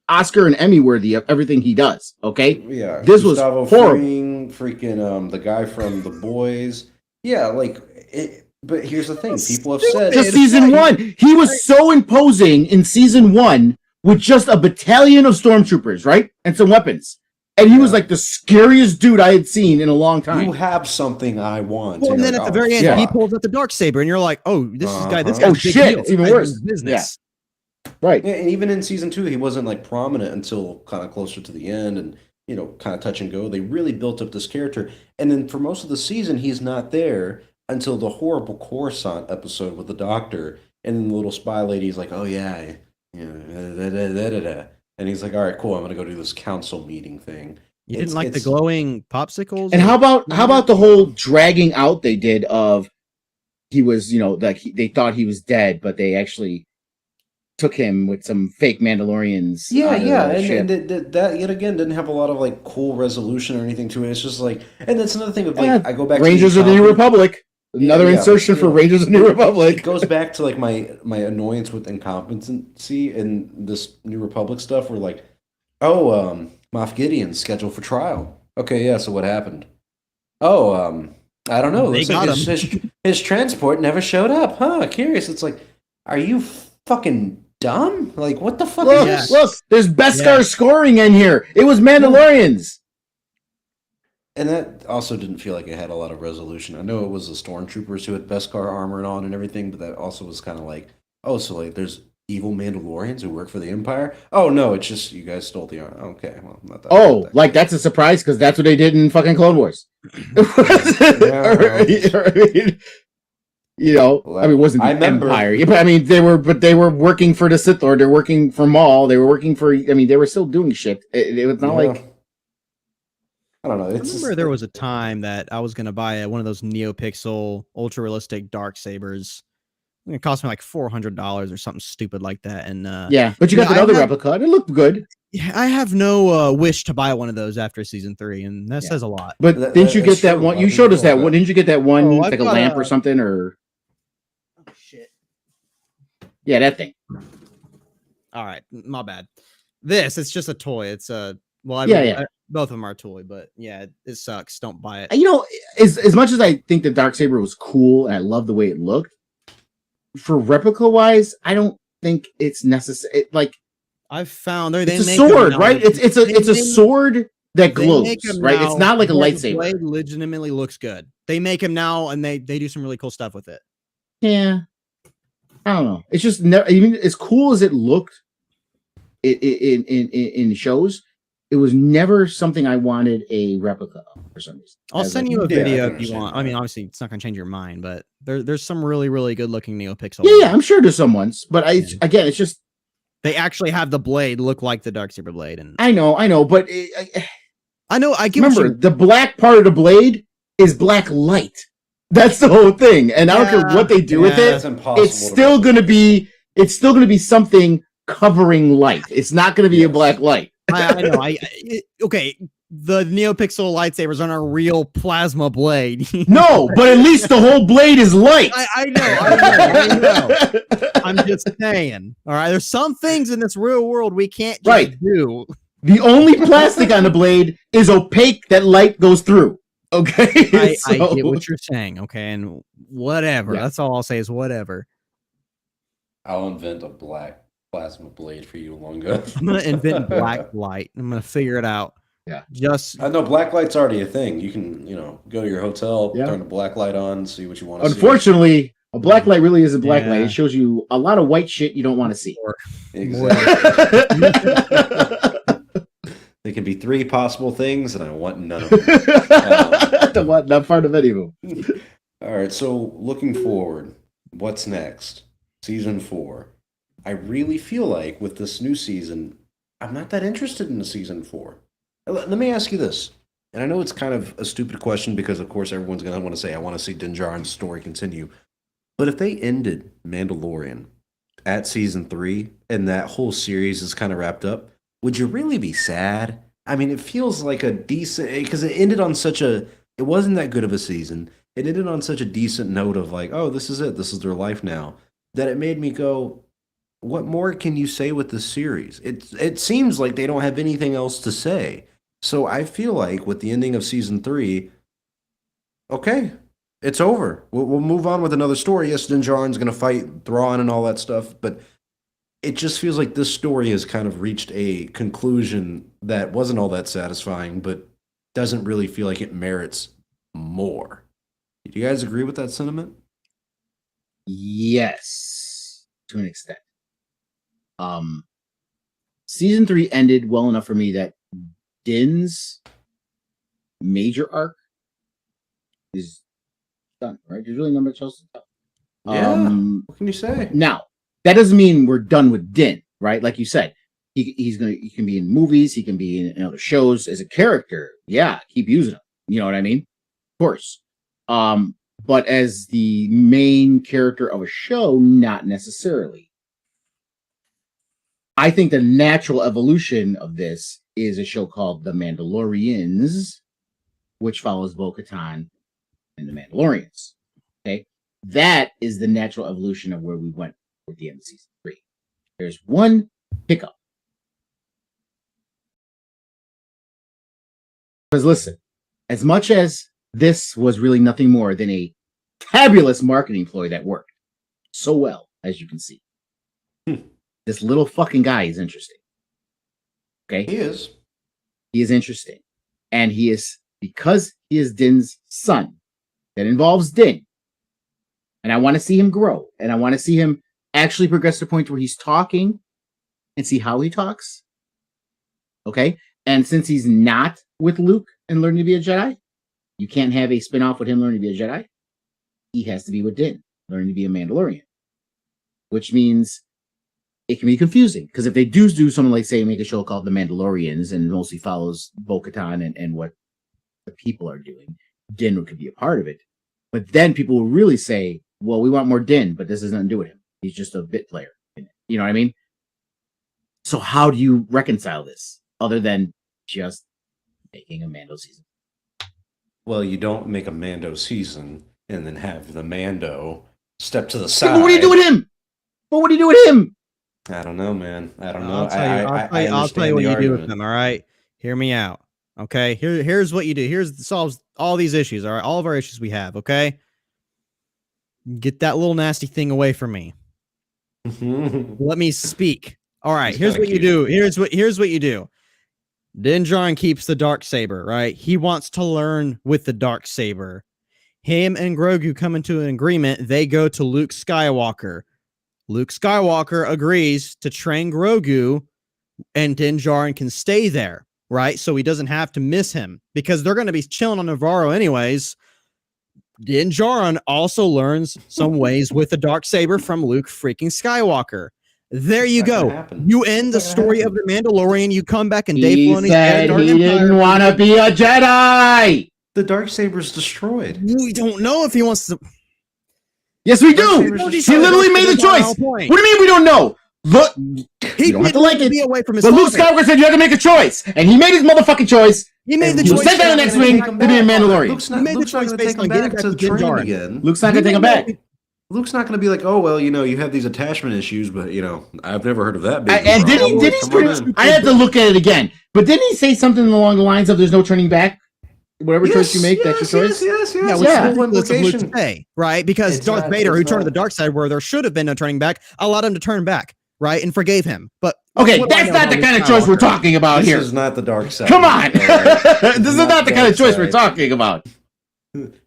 B: Oscar and Emmy worthy of everything he does. Okay,
A: Yeah,
B: this was
A: Gustavo
B: horrible.
A: Fring, freaking the guy from The Boys. Yeah, like it. But here's the thing: people have said
B: Just season one, he was so imposing in season one with just a battalion of stormtroopers, right, and some weapons, and he was like the scariest dude I had seen in a long time.
A: you have something I want.
C: Well, and then at the very end,
B: yeah.
C: he pulls out the Darksaber, and you're like, "Oh, this guy's
B: Oh,
C: big
B: shit,
C: deal.
B: it's even
C: This guy's
B: worse.
C: in business."
B: Right?
A: Yeah, and even in season 2, he wasn't like prominent until kind of closer to the end, and kind of touch and go. They really built up this character, and then for most of the season, he's not there until the horrible Coruscant episode with the Doctor, and then the little spy lady's like, "Oh yeah, and he's like, "All right, cool, I'm gonna go do this council meeting thing."
C: You didn't like the
A: It's-
C: glowing popsicles?
B: And how about the whole dragging out they did of he was they thought he was dead, but they actually took him with some fake Mandalorians.
A: Yeah,
B: on
A: yeah,
B: the ship.
A: and that yet again didn't have a lot of like cool resolution or anything to it. It's just like, and that's another thing of like,
B: Yeah,
A: I go back
B: Rangers
A: to
B: of the New Republic. Another
A: Yeah,
B: insertion for
A: yeah.
B: Rangers of the New Republic.
A: It goes back to like my annoyance with incompetency in this New Republic stuff. Where like, oh, Moff Gideon's scheduled for trial. Okay, yeah. So what happened? Oh, I don't know.
C: They
A: Looks like
C: got
A: his transport never showed up. Huh? Curious. It's like, are you fucking dumb? Like, what the fuck
B: Look,
A: is this?
B: look, there's Beskar
C: Yeah.
B: scoring in here. It was Mandalorians.
A: And that also didn't feel like it had a lot of resolution. I know it was the stormtroopers who had Beskar armor on and everything, but that also was kind of like, oh, so like there's evil Mandalorians who work for the Empire? Oh no, it's just you guys stole the armor. Okay, well, not that.
B: Oh,
A: not that
B: like that's a surprise because that's what they did in fucking Clone Wars.
A: Well,
B: I mean, it wasn't the
A: I remember-
B: Empire, yeah, but I mean, they were working for the Sith Lord. They're working for Maul. They were working for. I mean, they were still doing shit. It was not
A: Yeah.
B: like.
A: I don't know.
C: I
A: It's
C: remember
A: just,
C: there was a time that I was going to buy one of those NeoPixel ultra realistic Darksabers. It cost me like $400 or something stupid like that. And
B: Yeah, but you got
C: Yeah,
B: the
C: I
B: other
C: have-
B: replica. And it looked good.
C: I have no wish to buy one of those after season 3, and that
B: Yeah.
C: says a lot.
B: But
A: That-
B: didn't you
A: that's
B: get that
A: true.
B: one?
A: I
B: You
A: didn't
B: showed us
A: know
B: that
A: that.
B: one. Didn't you get that one
C: Oh, I've
B: like a
C: got
B: lamp
C: a-
B: or something? Or
C: Oh shit!
B: yeah, that thing.
C: All right, my bad. It's just a toy. It's
B: Yeah.
C: both of them are a toy, but yeah, it sucks. Don't buy it.
B: You know, as much as I think the Darksaber was cool and I love the way it looked, for replica wise, I don't think it's necessary. Like
C: I've found they
B: it's a
C: make them
B: sword,
C: now.
B: right? It's a
C: They
B: sword that
C: they
B: glows,
C: make 'em
B: right?
C: now
B: It's not like a
C: where the
B: lightsaber.
C: blade legitimately looks good. They make them now, and they do some really cool stuff with it.
B: Yeah, I don't know. It's just never even as cool as it looked. in shows, it was never something I wanted a replica of for some reason.
C: I'll
B: As
C: send
B: like-
C: you a
A: Yeah, I
C: video
A: can
C: if you
A: understand
C: want.
A: that.
C: I mean, obviously, it's not going to change your mind, but there's some really, really good looking NeoPixel.
B: Yeah, I'm sure there's some ones, but again, it's just
C: They actually have the blade look like the Darksaber blade, and
B: I know, but
C: I know I get.
B: remember the black part of the blade is black light. That's the whole thing, and I don't care what they do with
C: Yeah.
B: it.
A: That's impossible.
B: It's still going to be something covering light. It's not going to be a
A: Yes.
B: black light.
C: I know. Okay. The NeoPixel lightsabers aren't a real plasma blade.
B: No, but at least the whole blade is light.
C: I know. I'm just saying. All right. There's some things in this real world we can't just
B: Right.
C: do.
B: The only plastic on the blade is opaque that light goes through. Okay,
C: I
B: So-
C: get what you're saying. Okay. And whatever.
B: Yeah.
C: That's all I'll say is whatever.
A: I'll invent a black plasma blade for you, Lunga.
C: I'm going to invent black light. I'm going to figure it out.
B: Yeah.
C: Just
A: I know black light's already a thing. You can, go to your hotel,
B: Yeah.
A: turn the black light on, see what you want to see.
B: Unfortunately, a black light really isn't black light.
C: Yeah.
B: It shows you a lot of white shit you don't want to see.
A: Exactly. There can be 3 possible things, and I want none of them.
B: Don't want not part of any of them.
A: All right, so looking forward, what's next? Season 4. I really feel like with this new season, I'm not that interested in the season 4. Let me ask you this, and I know it's kind of a stupid question because, of course, everyone's going to want to say, I want to see Din Djarin's story continue. But if they ended Mandalorian at season 3 and that whole series is kind of wrapped up, would you really be sad? I mean, it feels like a decent, because it ended on it wasn't that good of a season. It ended on such a decent note of like, oh, this is it. This is their life now. That it made me go, what more can you say with this series? It seems like they don't have anything else to say. So I feel like with the ending of season 3, okay, it's over. We'll move on with another story. Yes, Din Djarin's going to fight Thrawn and all that stuff, but it just feels like this story has kind of reached a conclusion that wasn't all that satisfying, but doesn't really feel like it merits more. Do you guys agree with that sentiment?
B: Yes, to an extent. Season 3 ended well enough for me that Din's major arc is done, right? There's really not much else to tell.
A: What can you say?
B: Now, that doesn't mean we're done with Din, right? Like you said, he can be in movies, he can be in other shows as a character. Yeah, keep using him. You know what I mean? Of course. But as the main character of a show, not necessarily. I think the natural evolution of this is a show called The Mandalorians, which follows Bo-Katan and the Mandalorians. Okay, that is the natural evolution of where we went at the end of season 3. There's one hiccup. Because listen, as much as this was really nothing more than a fabulous marketing ploy that worked so well, as you can see, this little fucking guy is interesting. Okay?
A: He is.
B: He is interesting. And he is, because he is Din's son, that involves Din. And I want to see him grow. And I want to see him actually progress to the point where he's talking and see how he talks. Okay? And since he's not with Luke and learning to be a Jedi, you can't have a spin-off with him learning to be a Jedi. He has to be with Din, learning to be a Mandalorian. Which means it can be confusing. Because if they do something like, say, make a show called The Mandalorians and mostly follows Bo-Katan and what the people are doing, Din could be a part of it. But then people will really say, well, we want more Din, but this has nothing to do with him. He's just a bit player. You know what I mean? So how do you reconcile this other than just making a Mando season?
A: Well, you don't make a Mando season and then have the Mando step to the
B: Yeah,
A: side.
B: but what do you do with him? But what do you do with him?
A: I don't know, man. I don't know.
C: I'll tell you what you do with them. All right, hear me out. Okay, here's what you do. Here's solves all these issues. All right, all of our issues we have. Okay, get that little nasty thing away from me. Let me speak. All right,
A: He's
C: here's
A: kinda
C: what you do. Here's what you do. Din Djarin keeps the Darksaber, right? He wants to learn with the Darksaber. Him and Grogu come into an agreement. They go to Luke Skywalker. Luke Skywalker agrees to train Grogu and Din Djarin can stay there, right? So he doesn't have to miss him because they're going to be chilling on Navarro anyways. Din Djarin also learns some ways with the Darksaber from Luke freaking Skywalker. There you go. You end the story of the Mandalorian. You come back and Dave
B: He
C: Filoni's
B: said
C: Dark
B: he
C: Empire.
B: didn't want to be a Jedi.
A: The Darksaber's destroyed.
C: We don't know if he wants to.
B: Yes, we do.
A: Darksaber's
B: He literally made the choice. What do you mean we don't know? Look,
C: He
B: you don't have to like it.
C: Be away from his
B: But Luke
C: father.
B: Skywalker said you had to make a choice, and he made his motherfucking choice.
C: He made the
B: He
C: choice.
B: said that in the next wing to be a Mandalorian.
A: Luke's
C: He
A: not,
C: made the
A: Luke's not
C: choice
A: going to
C: based
A: take
C: on
A: him
C: getting
A: back
C: back
A: to
C: to Din
A: train
C: Djarin.
A: again.
B: Luke's not gonna take him back.
A: Luke's not going to be like, oh, well, you have these attachment issues, but, I've never heard of that. Big
B: And did he?
A: Come on in.
B: I had to look at it again. But didn't he say something along the lines of "There's no turning back"? Whatever choice you make, that's your choice.
A: Yes.
C: Yeah,
B: which
C: yeah.
B: is
C: Luke say, right? Because
A: It's
C: Darth
A: not-
C: Vader,
A: it's
C: who turned to
A: not-
C: the dark side, where there should have been no turning back, allowed him to turn back, right, and forgave him. But
B: Okay,
C: what do I
B: that's
C: know
B: not
C: about
B: the
C: Luke
B: kind of choice we're
C: Skywalker?
B: talking about
A: This
B: here.
A: is not the dark side.
B: Come on,
A: All right.
B: this is not the kind of choice we're talking about.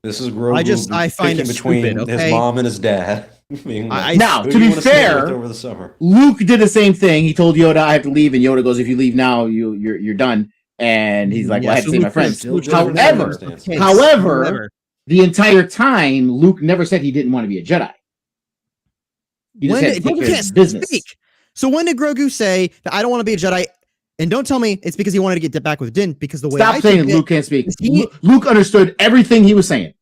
A: This is Grogu.
C: I find
A: picking
C: it
A: between
C: stupid,
A: his
C: okay?
A: mom and his dad. Being like,
B: Now,
A: who
B: to
A: do you
B: be
A: wanna stay with
B: fair,
A: over the summer.
B: Luke did the same thing. He told Yoda, "I have to leave," and Yoda goes, "If you leave now, you're done." And he's like, "Well, I have to save my friends."
A: Still different
B: However,
A: circumstances.
B: However, the entire time, Luke never said he didn't want to be a Jedi. He just
C: when
B: had
C: did,
B: to take
C: Grogu
B: care of
C: can't
B: his business.
C: speak. So when did Grogu say that I don't want to be a Jedi? And don't tell me it's because he wanted to get back with Din. Because the way
B: Stop
C: I
B: saying
C: think
B: Luke can't speak.
C: is he-
B: Luke understood everything he was saying.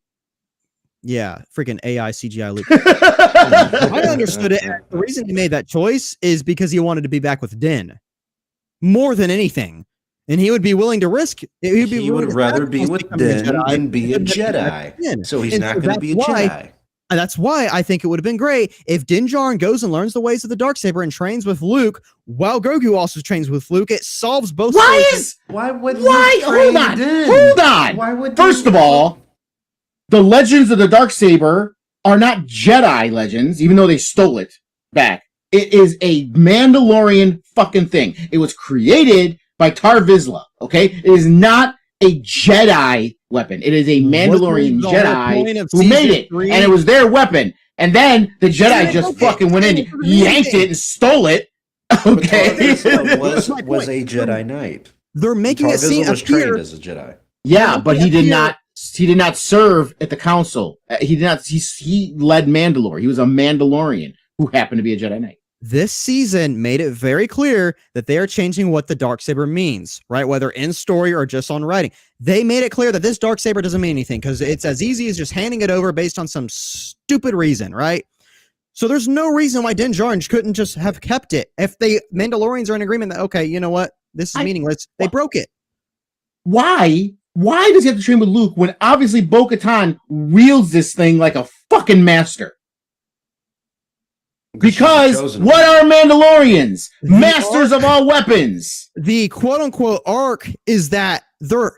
C: yeah, freaking AI CGI Luke. I understood it. And the reason he made that choice is because he wanted to be back with Din more than anything, and he would be willing to risk.
A: He would rather be with Din than be a Jedi. So he's not going to be a Jedi.
C: And that's why I think it would have been great if Din Djarin goes and learns the ways of the Darksaber and trains with Luke, while Grogu also trains with Luke. It solves both.
A: Why would
B: Why?
A: Luke train
B: Hold on.
A: Din?
B: Hold on.
A: Why would
B: First
A: Din-
B: of all, the legends of the Darksaber are not Jedi legends, even though they stole it back. It is a Mandalorian fucking thing. It was created by Tar Vizsla, okay? It is not a Jedi weapon. It is a Mandalorian
C: Wasn't the whole point
B: Jedi
C: of
B: who made
C: season
B: it,
C: 3?
B: and it was their weapon. And then the Jedi
C: Yeah,
B: just
C: okay.
B: fucking went in, yanked it, and stole it.
A: But Tar
B: Okay?
A: Vizsla was
C: my point.
A: a Jedi Knight.
C: They're making
A: Tar
C: it seem
A: Vizsla was trained
C: appear.
A: as a Jedi.
B: Yeah, but he did
C: Yeah.
B: not. He did not serve at the council. He did not. He led Mandalore. He was a Mandalorian who happened to be a Jedi Knight.
C: This season made it very clear that they are changing what the Darksaber means, right? Whether in story or just on writing. They made it clear that this Darksaber doesn't mean anything because it's as easy as just handing it over based on some stupid reason, right? So there's no reason why Din Djarin couldn't just have kept it. If the Mandalorians are in agreement that, okay, you know what? This is meaningless. They broke it.
B: Why? Why does he have to train with Luke when obviously Bo-Katan wields this thing like a fucking master? Because what are Mandalorians? Masters of all weapons.
C: The quote unquote arc is that they're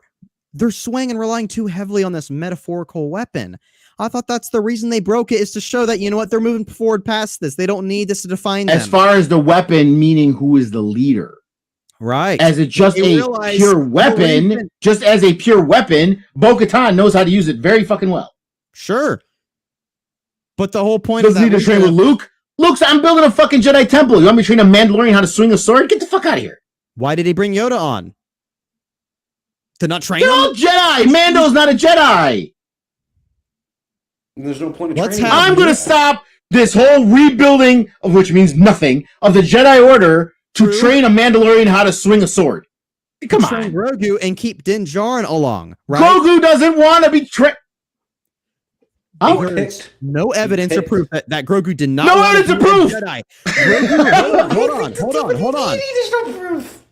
C: swaying and relying too heavily on this metaphorical weapon. I thought that's the reason they broke it, is to show that, you know what, they're moving forward past this. They don't need this to define them.
B: As far as the weapon, meaning who is the leader.
C: Right.
B: As it just
C: They
B: a
C: realize
B: pure
C: the
B: weapon,
C: reason-
B: just as a pure weapon, Bo-Katan knows how to use it very fucking well.
C: Sure. But the whole point
B: Does
C: of
B: he
C: that
B: need to train with Luke? Luke's, I'm building a fucking Jedi temple. You want me to train a Mandalorian how to swing a sword? Get the fuck out of here.
C: why did he bring Yoda on? To not train
B: They're all
C: him?
B: Jedi. Mando's not a Jedi.
A: There's no point in
C: Let's
A: training.
C: have-
B: I'm going to stop this whole rebuilding, of which means nothing, of the Jedi Order to
C: True.
B: train a Mandalorian how to swing a sword. Come
C: Train
B: on.
C: Grogu and keep Din Djarin along, right?
B: Grogu doesn't want to be trained. Oh,
A: picked.
C: No evidence or
A: picked.
C: proof that Grogu did not.
B: No
C: want to
B: evidence
C: be
B: or
C: a
B: proof!
C: Jedi. Grogu, hold on.
A: There's no proof.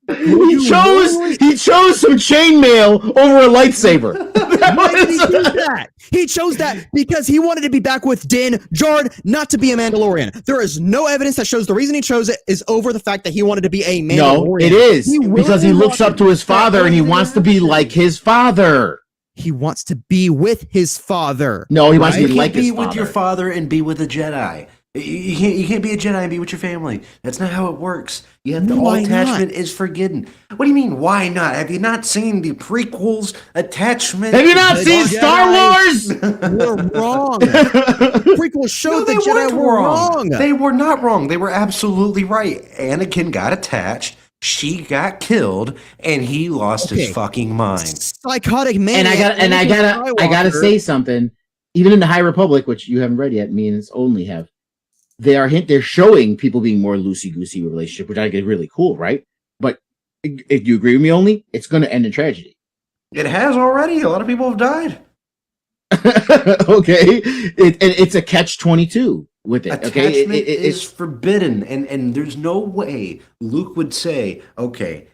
B: he chose some chainmail over a lightsaber.
C: Why did he do that? He chose that because he wanted to be back with Din Djarin, not to be a Mandalorian. There is no evidence that shows the reason he chose it is over the fact that he wanted to be a
B: No,
C: Mandalorian.
B: it is
C: He
B: because he
C: willingly
B: looks up to his father and he wants to be like his father.
C: He wants to be with his father.
B: No, he wants to
A: You
B: be
A: can't
B: like his
A: be with your
B: father.
A: father and be with a Jedi. You can't be a Jedi and be with your family. That's not how it works. You have to, all
C: Why
A: attachment
C: not?
A: is forbidden. What do you mean? Why not? Have you not seen the prequels? Attachment.
B: Have you not
C: The
B: seen Star Wars?
C: We're wrong. Prequel showed
A: No,
C: the
A: they
C: Jedi
A: weren't
C: were wrong.
A: They were not wrong. They were absolutely right. Anakin got attached. She got killed, and he lost his fucking mind.
C: Psychotic man.
B: And I gotta say something. Even in the High Republic, which you haven't read yet, me and only have, they're showing people being more loosey-goosey relationship, which I think is really cool, right? But if you agree with me, only it's going to end in tragedy.
A: It has already. A lot of people have died.
B: Okay, it's a catch-22 with it.
A: Attachment
B: Okay,
A: is forbidden, and there's no way Luke would say, "Okay,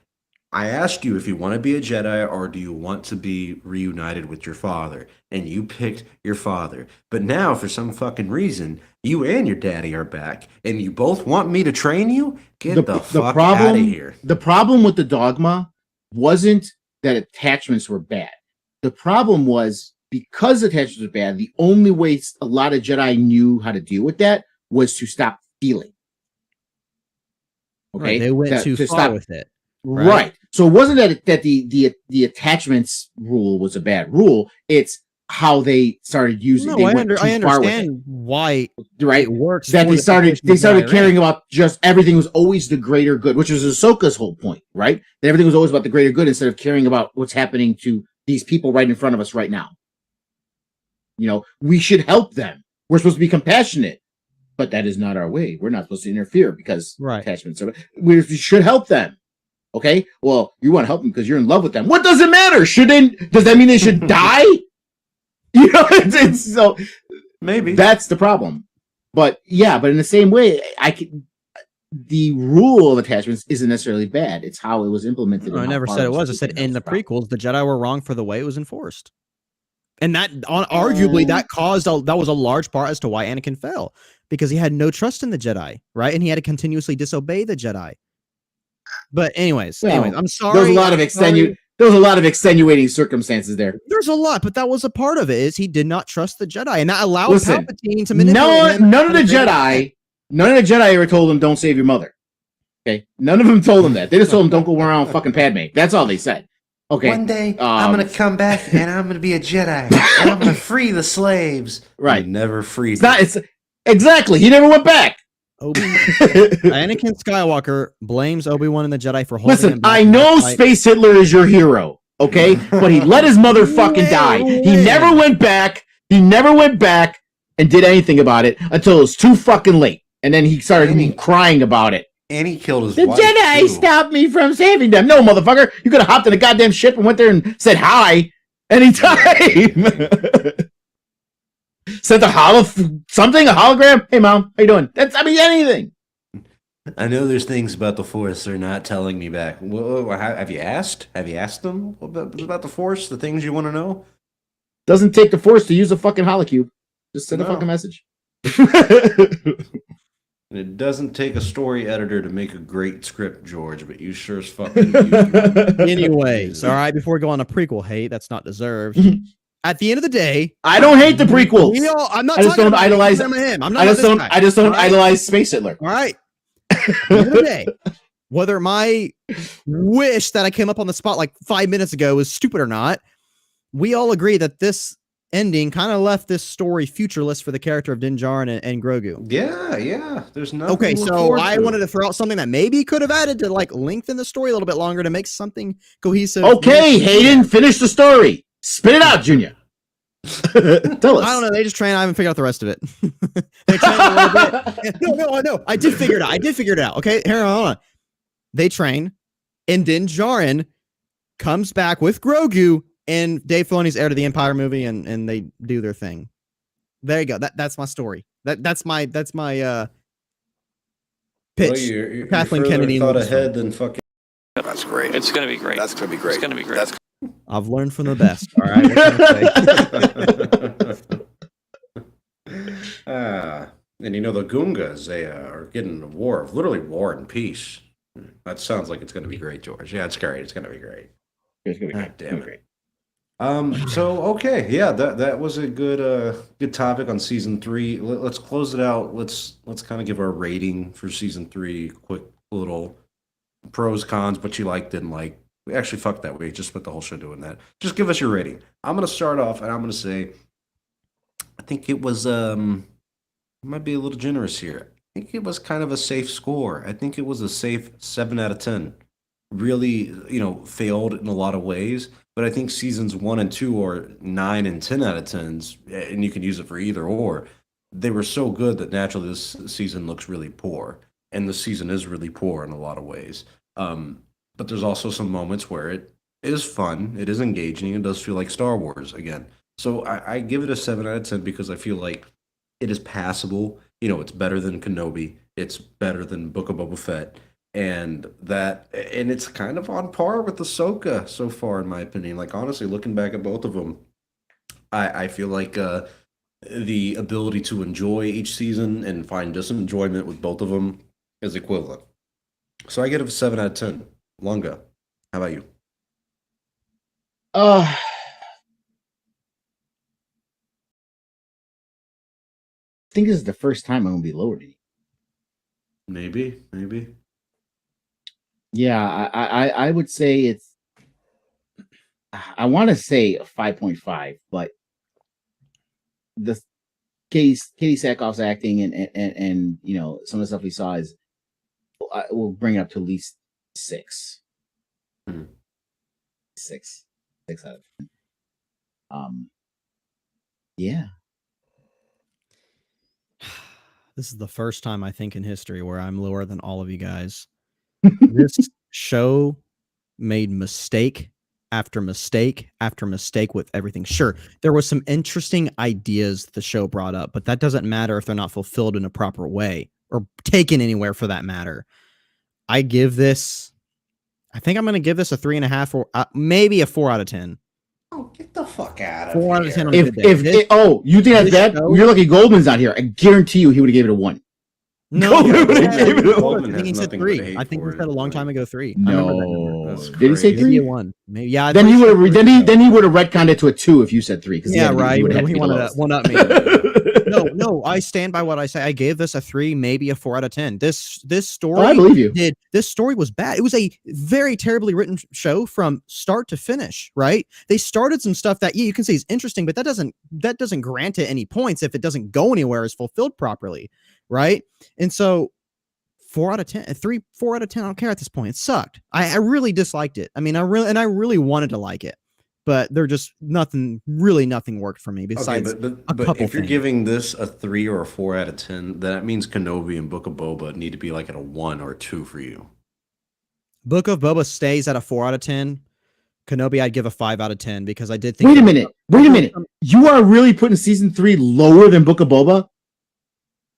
A: I asked you if you want to be a Jedi or do you want to be reunited with your father, and you picked your father. But now, for some fucking reason, you and your daddy are back, and you both want me to train you? Get the fuck out of here."
B: The problem with the dogma wasn't that attachments were bad. The problem was because attachments were bad, the only way a lot of Jedi knew how to deal with that was to stop feeling. Okay,
C: Right, they went too far with it.
B: Right. So it wasn't that the attachments rule was a bad rule. It's how they started using.
C: No, I understand why
B: right?
C: it works.
B: That they started caring about just everything was always the greater good, which was Ahsoka's whole point, right? That everything was always about the greater good instead of caring about what's happening to these people right in front of us right now. You know, we should help them. We're supposed to be compassionate, but that is not our way. We're not supposed to interfere because attachments are. We should help them. Okay, well, you want to help them because you're in love with them. What does it matter? Does that mean they should die? You know, it's so
A: maybe
B: that's the problem. But yeah, but in the same way, the rule of attachments isn't necessarily bad. It's how it was implemented.
C: No, I never said it was. I said in the prequels, the Jedi were wrong for the way it was enforced, and that arguably that was a large part as to why Anakin fell, because he had no trust in the Jedi, right, and he had to continuously disobey the Jedi. But anyways, I'm sorry.
B: There was a lot of extenuating circumstances there.
C: There's a lot, but that was a part of it. Is he did not trust the Jedi, and that allowed Palpatine to manipulate him.
B: None of the Jedi ever told him don't save your mother. Okay, none of them told him that. They just told him don't go around fucking Padme. That's all they said. Okay.
A: One day I'm gonna come back and I'm gonna be a Jedi and I'm gonna free the slaves.
B: Right.
A: He never frees.
B: It's exactly. He never went back.
C: Anakin Skywalker blames Obi-Wan and the Jedi for holding him back.
B: I know Space Hitler is your hero, okay? But he let his mother fucking die. He never went back. He never went back and did anything about it until it was too fucking late. And then he started crying about it.
A: And he killed his
B: wife. The Jedi stopped me from saving them. No, motherfucker. You could have hopped in a goddamn ship and went there and said hi anytime. Sent a hologram. Hey, Mom, how you doing? Anything.
A: I know there's things about the Force they're not telling me back. Well, have you asked? Have you asked them about the Force? The things you want to know?
B: Doesn't take the Force to use a fucking holocube. Just send a fucking message.
A: It doesn't take a story editor to make a great script, George, but you sure as fucking do.
C: Anyways, all right, before we go on a prequel hate, that's not deserved. At the end of the day,
B: I don't hate the prequels.
C: I'm not talking about
B: idolize
C: him.
B: I just don't idolize Space Hitler.
C: All right. At the end of the day, whether my wish that I came up on the spot like 5 minutes ago was stupid or not, we all agree that this ending kind of left this story futureless for the character of Din Djarin and Grogu.
A: Yeah. There's nothing.
C: Okay, so I wanted to throw out something that maybe could have added to like lengthen the story a little bit longer to make something cohesive.
B: Okay, Hayden, finish the story. Spit it out, Junior. Tell us.
C: I don't know. They just train. I haven't figured out the rest of it. They train a little bit. No. I did figure it out. Okay, hold on. They train, and then Djarin comes back with Grogu, and Dave Filoni's heir to the Empire movie, and they do their thing. There you go. That's my story. That's my pitch.
A: Well, you're
C: Kathleen
A: further
C: Kennedy
A: thought ahead than fucking.
D: That's great. It's gonna be great. That's gonna be great. It's gonna be great.
C: I've learned from the best. All right.
A: And you know the Gungas, they are getting a war and peace. That sounds like it's going to be great, George. Yeah, it's great. It's going to be great.
B: It's going to be
A: God damn it.
B: Great.
A: So okay, yeah, that was a good topic on season three. Let's close it out. Let's kind of give our rating for season three. Quick little pros, cons, what you like, didn't like. Actually, fuck that. We just spent the whole show doing that. Just give us your rating. I'm gonna start off, and I'm gonna say, I think it was might be a little generous here. I think it was kind of a safe score. I think it was a safe 7 out of 10. Really, failed in a lot of ways, but I think seasons 1 and 2 are 9 and 10 out of 10s, and you can use it for either or. They were so good that naturally this season looks really poor, and the season is really poor in a lot of ways. But there's also some moments where it is fun, it is engaging, it does feel like Star Wars again. So I give it a 7 out of 10 because I feel like it is passable. It's better than Kenobi. It's better than Book of Boba Fett, and it's kind of on par with Ahsoka so far, in my opinion. Like honestly, looking back at both of them, I feel like the ability to enjoy each season and find just enjoyment with both of them is equivalent. So I get it a 7 out of 10. Lunga, how about you?
B: I think this is the first time I'm gonna be lower than you.
A: Maybe.
B: Yeah, I would say it's. I want to say a 5.5, but the Katie Sackhoff's acting and some of the stuff we saw is will bring it up to at least 6. 6 out of 10. Yeah.
C: This is the first time I think in history where I'm lower than all of you guys. This show made mistake after mistake after mistake with everything. Sure, there was some interesting ideas the show brought up, but that doesn't matter if they're not fulfilled in a proper way or taken anywhere for that matter. I think I'm going to give this a 3.5 or maybe a 4 out of 10.
A: Oh, get the fuck out of
C: 4 out of
A: here.
C: 10 on a good day.
B: You think that's bad? You're lucky Goldman's not here. I guarantee you he would have gave it a 1.
C: No,
B: Goldman would have gave it a
A: Goldman
B: 1.
C: I think he
A: has
C: said
A: nothing but
C: 3.
A: hate
C: I think he
A: for
C: said a
A: it,
C: long
A: but-
C: time ago 3. I remember that number.
A: That's
B: Did he say
A: crazy.
C: Maybe a
B: 3?
C: 1. Maybe, yeah.
B: Then he would have then he would have retconned it to a 2 if you said 3.
C: Yeah, right.
B: He would have
C: He
B: to
C: wanted
B: be
C: to one up me. No, I stand by what I say. I gave this a 3, maybe a 4 out of 10. This story,
B: I believe you.
C: This story was bad. It was a very terribly written show from start to finish. Right? They started some stuff that you can say is interesting, but that doesn't grant it any points if it doesn't go anywhere, is fulfilled properly, right? And so 4 out of 10, 4 out of 10. I don't care at this point. It sucked. I really disliked it. I mean, I really wanted to like it. But they're just nothing worked for me besides
A: but
C: a couple
A: if you're
C: things.
A: giving this a 3 or a 4 out of 10, that means Kenobi and Book of Boba need to be like at a 1 or 2 for you.
C: Book of Boba stays at a 4 out of 10. Kenobi, I'd give a 5 out of 10 because I did think.
B: Wait a minute. You are really putting season 3 lower than Book of Boba?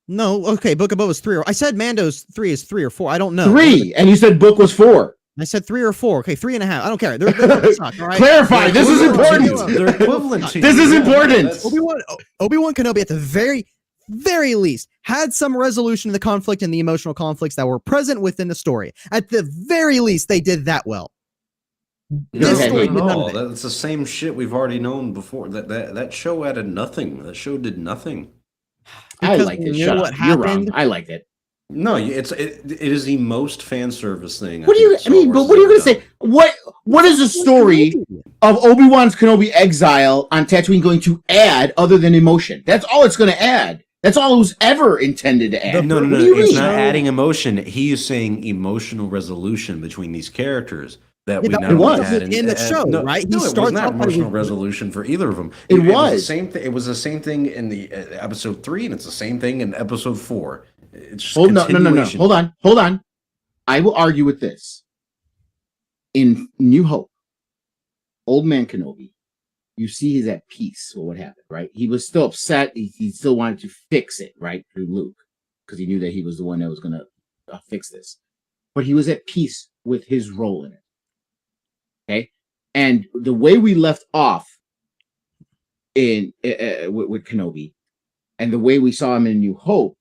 C: No, okay. Book of Boba's 3. I said Mando's 3 is 3 or 4. I don't know.
B: 3, and you said Book was 4.
C: I said 3 or 4. Okay, 3.5. I don't care. They're both suck, all right?
B: Clarify. This is important.
A: They're equivalent to you.
B: This is important.
C: Obi-Wan Kenobi at the very, very least had some resolution of the conflict and the emotional conflicts that were present within the story. At the very least, they did that well.
A: No,
B: Okay,
A: not
B: wait,
A: at
C: none
A: all.
C: of it.
A: That's the same shit we've already known before. That show added nothing. That show did nothing.
B: I
C: Because
B: liked
C: we
B: it.
C: knew
B: Shut
C: what
B: up. You're wrong.
C: happened.
B: I liked it.
A: No, it is the most fan service thing.
B: What are you? I mean, but what are you going to say? What is the story of Obi-Wan's Kenobi exile on Tatooine going to add other than emotion? That's all it's going to add. That's all it was ever intended to add.
A: No,
B: What do you
A: it's
B: mean?
A: not adding emotion. He is saying emotional resolution between these characters that we
C: that
A: now
B: was
A: had
C: in the show, right? He
A: No, it was
C: starts
A: not
C: off by-
A: emotional resolution for either of them.
B: It
A: was the
B: was.
A: same thing. It was the same thing in the episode 3, and it's the same thing in episode 4. It's just
B: No.
A: continuation.
B: Hold on. I will argue with this. In New Hope, Old Man Kenobi, you see he's at peace with what happened, right? He was still upset. He still wanted to fix it, right, through Luke, because he knew that he was the one that was going to fix this. But he was at peace with his role in it. Okay, and the way we left off in with Kenobi, and the way we saw him in New Hope,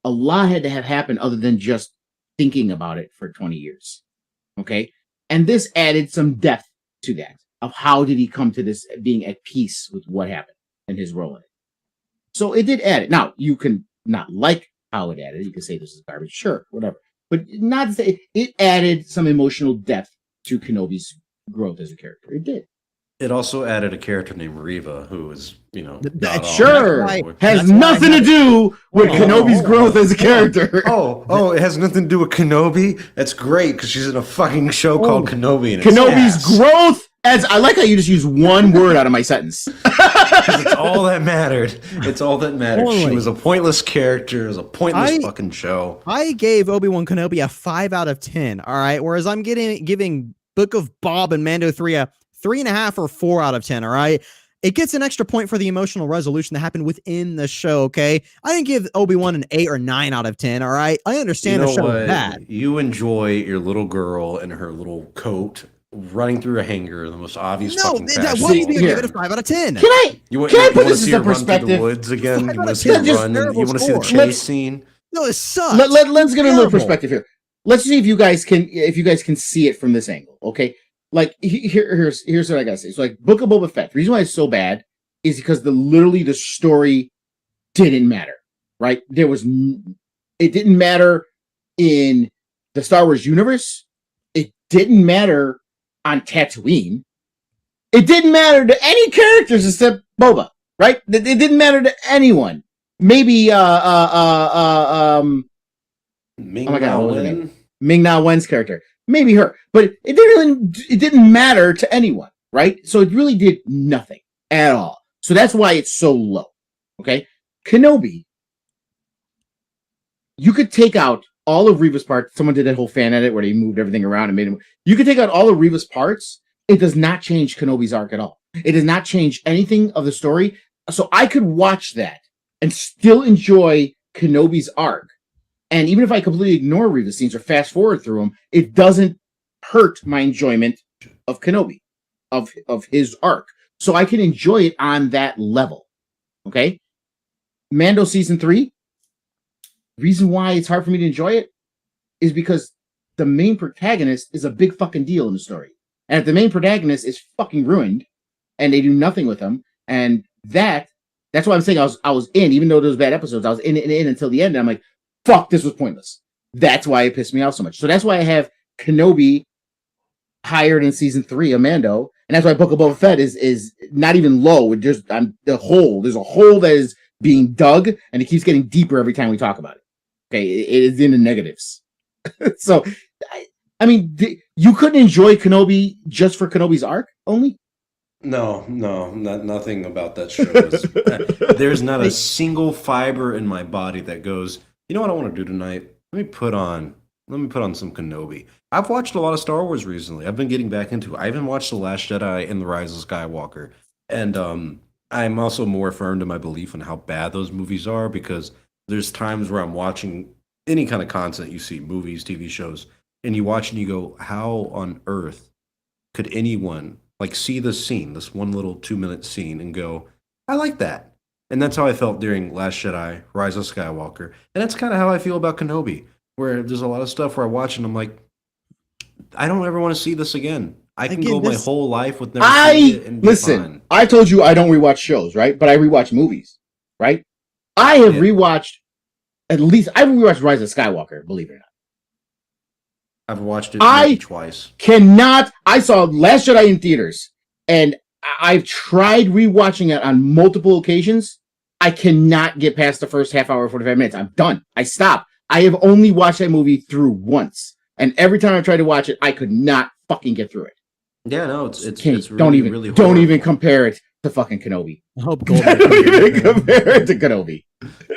B: a lot had to have happened other than just thinking about it for 20 years. Okay, and this added some depth to that. of how did he come to this being at peace with what happened and his role in it. So it did add it. Now, you can not like how it added. You can say this is garbage. Sure, whatever. But not to say it added some emotional depth to Kenobi's growth as a character. It did.
A: It also added a character named Reva, who is,
B: Sure has nothing to do with Kenobi's growth as a character.
A: It has nothing to do with Kenobi? That's great, because she's in a fucking show called Kenobi. And
B: Kenobi's growth, as I like how you just use one word out of my sentence.
A: It's all that mattered. It's all that mattered. She was a pointless character. It was a pointless fucking show.
C: I gave Obi-Wan Kenobi a 5 out of 10, all right? Whereas I'm giving Book of Bob and Mando 3 a 3.5 or 4 out of 10, all right? It gets an extra point for the emotional resolution that happened within the show, okay? I didn't give Obi-Wan an 8 or 9 out of 10, all right? I understand the show is bad.
A: You enjoy your little girl in her little coat running through a hangar, the most obvious fucking fashion.
C: That wants me to give it a 5 out of 10.
B: Can I put this into perspective?
A: The woods again? You want to see her run? You want to see the chase scene?
C: No, it sucks.
B: Let's get a little perspective here. Let's see if you guys can see it from this angle, okay? Like here's what I gotta say. So like Book of Boba Fett. The reason why it's so bad is because the story didn't matter, right? It didn't matter in the Star Wars universe. It didn't matter on Tatooine. It didn't matter to any characters except Boba, right? It didn't matter to anyone. Maybe Ming-Na Wen's character. Maybe her, but it didn't matter to anyone, right? So it really did nothing at all. So that's why it's so low. Okay, Kenobi, you could take out all of Reva's parts. Someone did that whole fan edit where they moved everything around and made him. You could take out all of Reva's parts. It does not change Kenobi's arc at all. It does not change anything of the story. So I could watch that and still enjoy Kenobi's arc. And even if I completely ignore Reva scenes or fast forward through them, it doesn't hurt my enjoyment of Kenobi, of his arc. So I can enjoy it on that level. Okay? Mando season 3, reason why it's hard for me to enjoy it is because the main protagonist is a big fucking deal in the story. And if the main protagonist is fucking ruined and they do nothing with him, and that's why I'm saying I was in, even though there was bad episodes, I was in until the end, and I'm like, fuck, this was pointless. That's why it pissed me off so much. So that's why I have Kenobi higher than season 3 of Mando, and that's why Book of Boba Fett is not even low. There's a hole that is being dug, and it keeps getting deeper every time we talk about it. Okay, it is in the negatives. So, I mean, you couldn't enjoy Kenobi just for Kenobi's arc only?
A: No, nothing about that show. There's not a single fiber in my body that goes, you know what I want to do tonight? Let me put on some Kenobi. I've watched a lot of Star Wars recently. I've been getting back into it. I even watched The Last Jedi and The Rise of Skywalker. And I'm also more firm to my belief in how bad those movies are, because there's times where I'm watching any kind of content you see, movies, TV shows, and you watch and you go, how on earth could anyone see this scene, this one little 2-minute scene, and go, I like that. And that's how I felt during Last Jedi, Rise of Skywalker. And that's kind of how I feel about Kenobi, where there's a lot of stuff where I watch and I'm like, I don't ever want to see this again. I can go my whole life with never seeing it and be fine.
B: I told you I don't rewatch shows, right? But I rewatch movies, right? I have rewatched I've rewatched Rise of Skywalker, believe it or not.
A: I've watched it maybe twice.
B: I saw Last Jedi in theaters, and I've tried rewatching it on multiple occasions. I cannot get past the first half hour, 45 minutes. I'm done. I stop. I have only watched that movie through once. And every time I tried to watch it, I could not fucking get through it.
A: Yeah, no, it's really, really horrible.
B: Don't even compare it to fucking Kenobi.
C: I hope
B: Don't even compare it to Kenobi.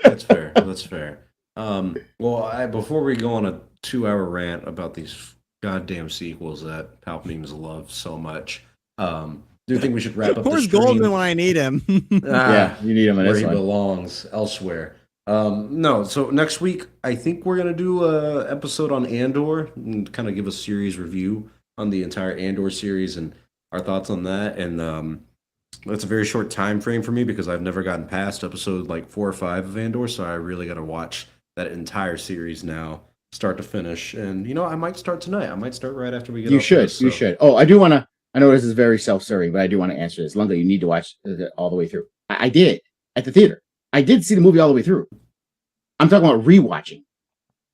A: That's fair. That's fair. Well, before we go on a 2-hour rant about these goddamn sequels that Palpatine's love so much, do you think we should wrap up
C: Where's
A: the stream?
C: Goldman when I need him?
B: Yeah, you need him in
A: where
B: this
A: he
B: one.
A: belongs, elsewhere. No, so next week, I think we're going to do an episode on Andor and kind of give a series review on the entire Andor series and our thoughts on that. And that's a very short time frame for me because I've never gotten past episode 4 or 5 of Andor, so I really got to watch that entire series now, start to finish. And, I might start tonight. I might start right after we get off this, so.
B: You should. Oh, I do want to I know this is very self-serving, but I do want to answer this. Lunga, you need to watch it all the way through. I did at the theater. I did see the movie all the way through. I'm talking about rewatching.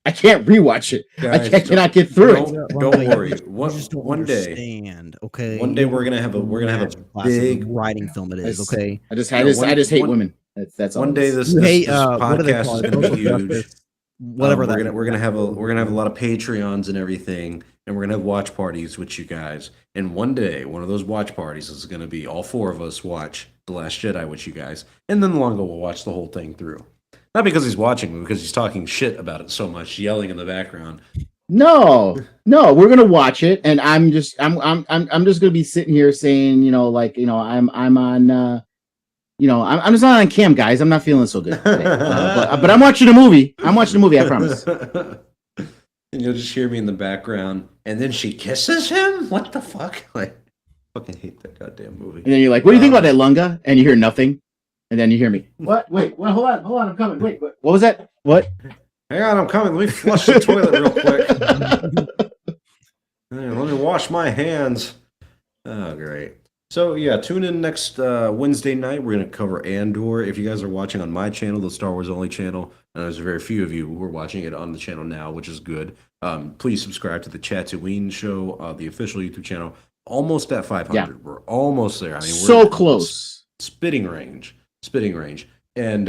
B: I can't rewatch it.
A: Guys,
B: I cannot get through it.
A: Don't worry.
C: One day, okay.
A: One day we're gonna have a big
C: writing film. It is okay.
B: I just hate women. That's all.
A: One day this
C: What do they
A: podcast
C: call
A: is
C: it?
A: gonna be huge.
C: Whatever
A: We're gonna have a lot of Patreons and everything, and we're gonna have watch parties with you guys. And one day, one of those watch parties is gonna be all four of us watch The Last Jedi with you guys, and then Longo will watch the whole thing through. Not because he's watching, but because he's talking shit about it so much, yelling in the background.
B: No, we're gonna watch it, and I'm just gonna be sitting here saying, I'm on. I'm just not on cam, guys. I'm not feeling so good today. But I'm watching a movie. I promise.
A: And you'll just hear me in the background, and then she kisses him? What the fuck? Like, I fucking hate that goddamn movie.
B: And then you're like, what do you think about that, Lunga? And you hear nothing. And then you hear me. What? Wait, hold on, I'm coming. Wait, what was that? What?
A: Hang on, I'm coming. Let me flush the toilet real quick. Let me wash my hands. Oh, great. So, yeah, tune in next Wednesday night. We're going to cover Andor. If you guys are watching on my channel, the Star Wars Only channel, and there's very few of you who are watching it on the channel now, which is good. Please subscribe to the Chatooine show, the official YouTube channel. Almost at 500. Yeah. We're almost there. I mean,
B: so close.
A: Spitting range. And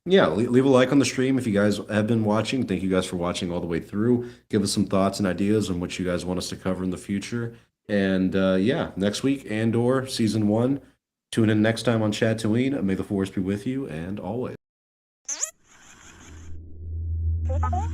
A: leave a like on the stream if you guys have been watching. Thank you guys for watching all the way through. Give us some thoughts and ideas on what you guys want us to cover in the future. And next week, Andor Season 1. Tune in next time on Chatooine. May the Force be with you, and always.
F: Wow.